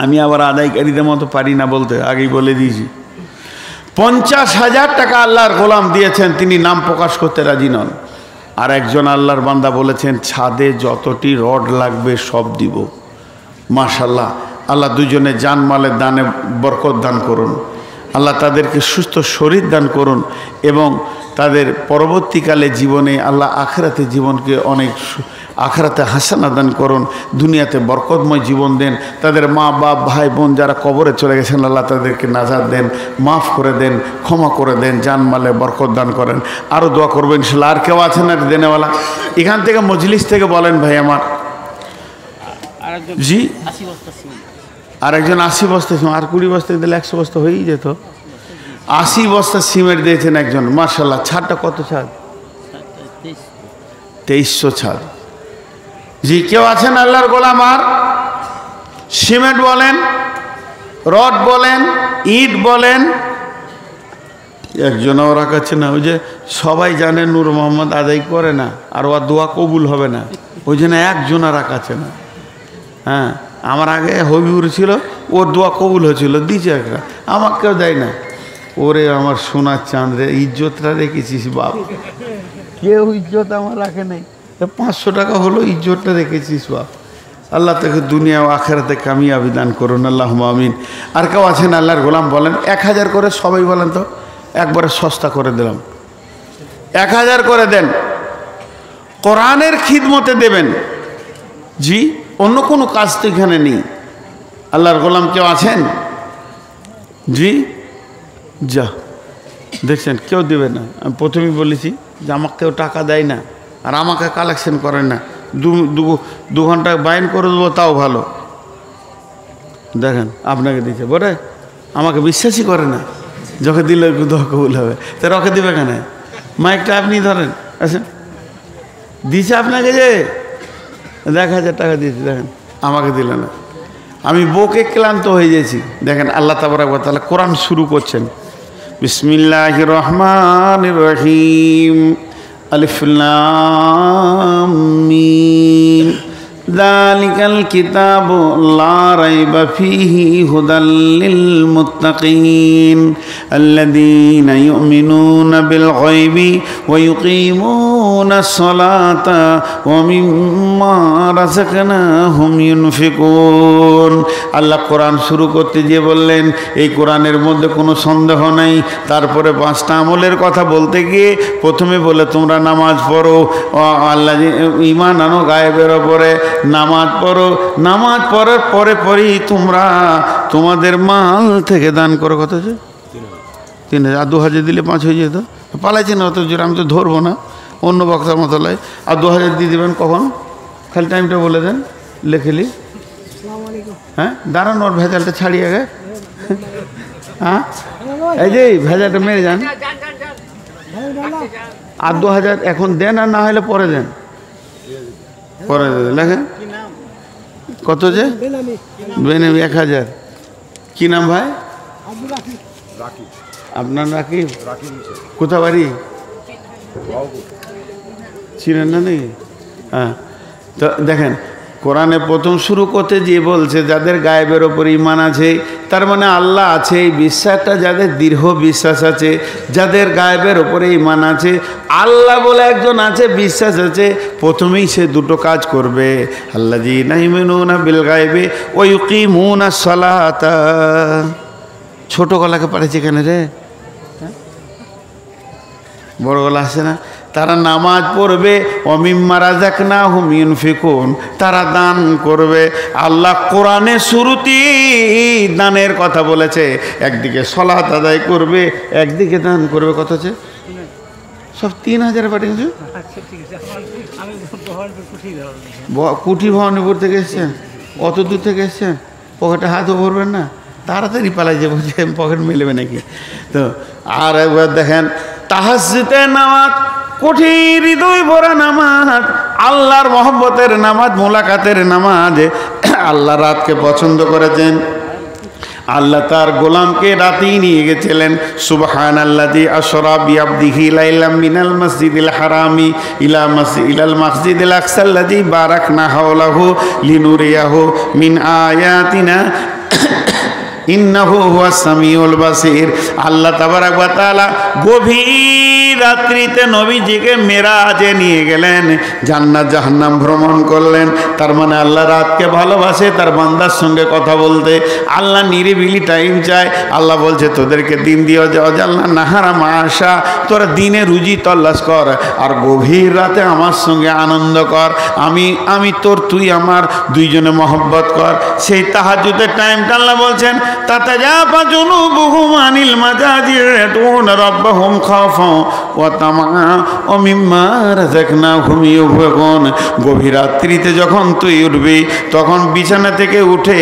আমি আবার আদায়কারীদের মতো পারি না বলতে, আগেই বলে দিয়েছি। 50,000 টাকা আল্লাহর গোলাম দিয়েছেন, তিনি নাম প্রকাশ করতে রাজি নন। আর একজন আল্লাহর বান্দা বলেছেন ছাদে যতটি রড লাগবে সব দিব। মাশাআল্লাহ, আল্লাহ দুজনে জানমালের দানে বরকত দান করুন। আল্লাহ তাদেরকে সুস্থ শরীর দান করুন এবং তাদের পরবর্তীকালে জীবনে আল্লাহ আখিরাতে জীবনকে অনেক আখিরাতে হাসানা দান করুন, দুনিয়াতে বরকতময় জীবন দেন। তাদের মা বাপ ভাই বোন যারা কবরে চলে গেছেন, আল্লাহ তাদেরকে নাজাত দেন, মাফ করে দেন, ক্ষমা করে দেন, জানমালে বরকত দান করেন। আরও দোয়া করবেন ইনশাআল্লাহ। আর কেউ আছেন আর দেনেওয়ালা? এখান থেকে মজলিস থেকে বলেন ভাই আমার। জি, আর একজন 80 বস্তা, আর 20 বস্তা দিলে 100 বস্তা হয়েই যেত। 80 বস্তা সিমেন্ট দিয়েছেন একজন, মাশাআল্লাহ। ছাদটা কত ছাদ? 2300 ছাদ। জি, কেউ আছেন আল্লাহর গোলাম? আর সিমেন্ট বলেন, রড বলেন, ইট বলেন, একজনও রাখাচ্ছে না। ওই যে সবাই জানে নূর মোহাম্মদ আদায় করে না, আর ওর দোয়া কবুল হবে না, ওই জন্য একজনা রাখাচ্ছে না। হ্যাঁ, আমার আগে হবিউর ছিল, ওর দোয়া কবুল হয়েছিল, দিচ্ছে একটা, আমাকেও দেয় না। ওরে আমার সোনার চাঁদরে, ইজ্জতটা রেখেছিস বাপ, কেউ ইজ্জত আমার রাখে নাই। 500 টাকা হলো, ইজ্জতটা রেখেছিস বাপ। আল্লাহ তাকে দুনিয়া ও আখিরাতে কামিয়াবি দান করুন, আল্লাহুম্মা আমিন। আর কেউ আছেন আল্লাহর গোলাম? বলেন 1000 করে, সবাই বলেন তো, একবারে সস্তা করে দিলাম, 1000 করে দেন, কোরআনের খিদমতে দেবেন। জি, অন্য কোনো কাজ তো এখানে নেই। আল্লাহর গোলাম কেউ আছেন? জি, যা দেখছেন কেউ দেবে না। আমি প্রথমেই বলেছি যে আমাকে কেউ টাকা দেয় না, আর আমাকে কালেকশন করে না। 2 ঘন্টা বাইন করে দেবো তাও ভালো। দেখেন আপনাকে দিচ্ছে, বলে আমাকে বিশ্বাসই করে না, যখন দিলে দোয়া কবুল হবে। তো রকে দেবে কেন? মাইকটা আপনি ধরেন, আচ্ছা দিছে আপনাকে, যে 1000 টাকা দিয়েছি, দেখেন আমাকে দিল না। আমি বউকে ক্লান্ত হয়ে গেছি। দেখেন আল্লাহ তাবারক ওয়া তাআলা কোরআন শুরু করছেন, বিসমিল্লাহির রহমানির রহিম, আলিফ লাম মিম, যালিকাল কিতাবু লা রাইবা ফীহি হুদাল লিল মুত্তাকিন আল্লাযীনা ইউমিনুনা বিল গায়বি ওয়া ইউকিমুনা يقيمون الصلاة ومما رزقناهم ينفقون। আল্লাহ কোরআন শুরু করতে গিয়ে বললেন এই কোরআনের মধ্যে কোনো সন্দেহ নাই। তারপরে 5টা আমলের কথা বলতে গিয়ে প্রথমে বলে তোমরা নামাজ পড়ো, আল্লাহ ঈমান আনো গায়েবের ওপরে, নামাজ পড়ো, নামাজ পড়ার পরে পরেই তোমরা তোমাদের মাল থেকে দান করো। কত আছে? 3000। আর 2000 দিলে 5 হয়ে যেত। পালাইছেন অত জোর, আমি তো ধরবো না, অন্য বক্তার মতো লাই। আর 2000 দিয়ে দেবেন কখন? খালি টাইমটা বলে দেন, লেখেলি। হ্যাঁ দাঁড়ান, ওর ভেজালটা ছাড়িয়ে গে। হ্যাঁ এই যে ভেজালটা মেরে যান। আর 2000 এখন দেন, আর না হলে পরে দেন, পরে লেখেন। কত যে? বেনামি 1000। কি নাম ভাই? আপনার রাকিব? কোথা বাড়ি? ছিলেন না নাকি? হ্যাঁ, তো দেখেন কোরআনে প্রথম শুরু করতে যে বলছে যাদের গায়েবের ওপর ঈমান আছে, তার মানে আল্লাহ আছে এই বিশ্বাসটা যাদের দৃঢ় বিশ্বাস আছে, যাদের গায়েবের ওপরে ঈমান আছে, আল্লাহ বলে একজন আছে, বিশ্বাস আছে, প্রথমেই সে দুটো কাজ করবে। আল্লাযীনা ইউমিনুনা বিল গায়বি ওয়া ইউকিমুনাস সালাতা। ছোট গলাকে পারেছে কেন রে? বড় গলা আসে না? তারা নামাজ পড়বে, ওমিম্মা রাযাকনাহুম ইউনফিকুন, তারা দান করবে। আল্লাহ কোরআনে শুরুতেই দানের কথা বলেছে, একদিকে সালাত আদায় করবে, একদিকে দান করবে। কত আছে? সব 3000 পাঠিয়েছে। কুঠি ভবানীপুর থেকে এসছেন, অত দূর থেকে এসছেন, পকেটে হাতও ভরবেন না, তাড়াতাড়ি পালাই যাবো, যে পকেট মিলবে নাকি। তো আর একবার দেখেন তাহাজ্জুদের নামাজ, কঠিন হৃদয় ভরা নামাজ, আল্লাহর মহব্বতের নামাজ, মোলাকাতের নামাজ। আল্লাহ রাতকে পছন্দ করেছেন। আল্লাহ তার গোলামকে রাতেই নিয়ে গেছিলেন। সুবহানাল্লাযী আসরা বিআবদিহি লাইলাম মিনাল মাসজিদিল হারামি ইলাল মাসজিদিল আকসাল্লাযী বারাকনা হাওলাহু লিনুরিয়াহু মিন আয়াতিনা ইন্নাহু হুয়াস সামিউল বাসীর। আল্লাহ তাবারাক ওয়া তাআলা গভীর রাত্রিতে নবীজিকে মেরাজে নিয়ে গেলেন, জান্নাত জাহান্নাম ভ্রমণ করলেন। তার মানে আল্লাহ রাতকে ভালোবাসে তার বান্দার সঙ্গে কথা বলতে। আল্লাহ নিরিবিলি টাইম চায়। আল্লাহ বলছে তোদেরকে দিন দিও, জাল্লা নাহারা মাশা, তোরা দিনে রুজি তল্লাশ কর, আর গভীর রাতে আমার সঙ্গে আনন্দ কর। আমি তোর, তুই আমার, দুইজনে মহব্বত কর। সেই তাহাজ্জুদের টাইমটা আল্লাহ বলছেন তাতাজাফা জুনুবুহুম আনিল মাজাজি ইয়াদউনা রাব্বাহুম খাওফান ওয়া তামআ ওয়া মিম্মা রাযাকনাহুম ইউনফিকুন। গভীর রাত্রিতে যখন তুই উঠবি, তখন বিছানা থেকে উঠে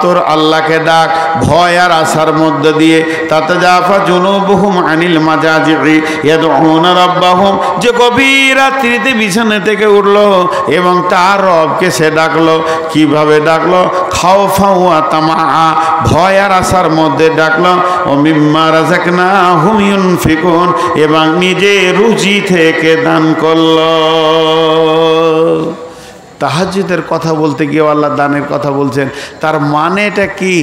তোর আল্লাহকে ডাক, ভয় আর আশার মধ্য দিয়ে। তাতাজাফা জুনুবুহুম আনিল মাজাজি ইয়াদউনা রাব্বাহুম, যে গভীর রাত্রিতে বিছানা থেকে উঠলো এবং তার রবকে সে ডাকলো। কিভাবে ডাকলো? খাওফা ওয়া তামআ, ভয় আর আশার মধ্যে ডাকলো। ও মিম্মা রাযাকনাহুম ইউনফিকুন, এবং নিজে রুজি থেকে দান করলো। তাহাজ্জুদের কথা বলতে গিয়ে আল্লাহ দানের কথা বলছেন। তার মানেটা কি?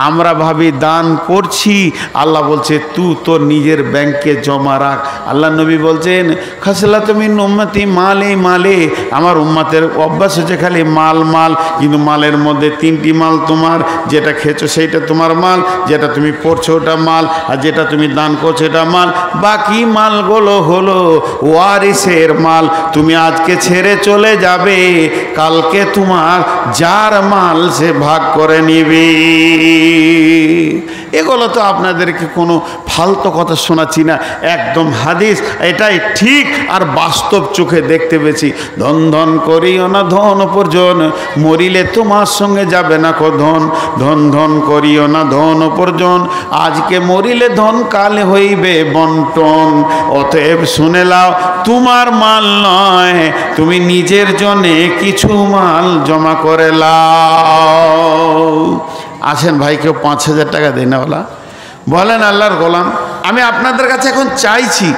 আমরা ভাবি দান করছি, আল্লাহ বলছে তুই তোর নিজের ব্যাংকে জমা রাখ। আল্লাহ নবী বলছেন খাসলাতু মিন উম্মতি মালে মালে, আমার উম্মতের অভ্যাস হচ্ছে খালি মাল মাল, কিন্তু মালের মধ্যে 3টি মাল তোমার, যেটা খেয়েছো সেইটা তোমার মাল, যেটা তুমি পড়ছো ওটা মাল, আর যেটা তুমি দান করছো এটা মাল। বাকি মালগুলো হলো ওয়ারিসের মাল। তুমি আজকে ছেড়ে চলে যাবে, কালকে তোমার যার মাল সে ভাগ করে নিবে। এগুলো তো আপনাদেরকে কোনো ফালতু কথা শোনাচ্ছি না, একদম হাদিস, এটাই ঠিক আর বাস্তব চোখে দেখতে পেয়েছি। ধন ধন করিও না ধন উপার্জন, মরিলে তোমার সঙ্গে যাবে না কো ধন। ধন ধন করিও না ধন উপার্জন, আজকে মরিলে ধন কালে হইবে বন্টন। অতএব শুনে লাও, তোমার মাল নয়, তুমি নিজের জন্যে কিছু মাল জমা করে লাও। আসেন ভাই, কেউ 5000 টাকা দেয় না বলা? বলেন আল্লাহর গোলাম, আমি আপনাদের কাছে এখন চাইছি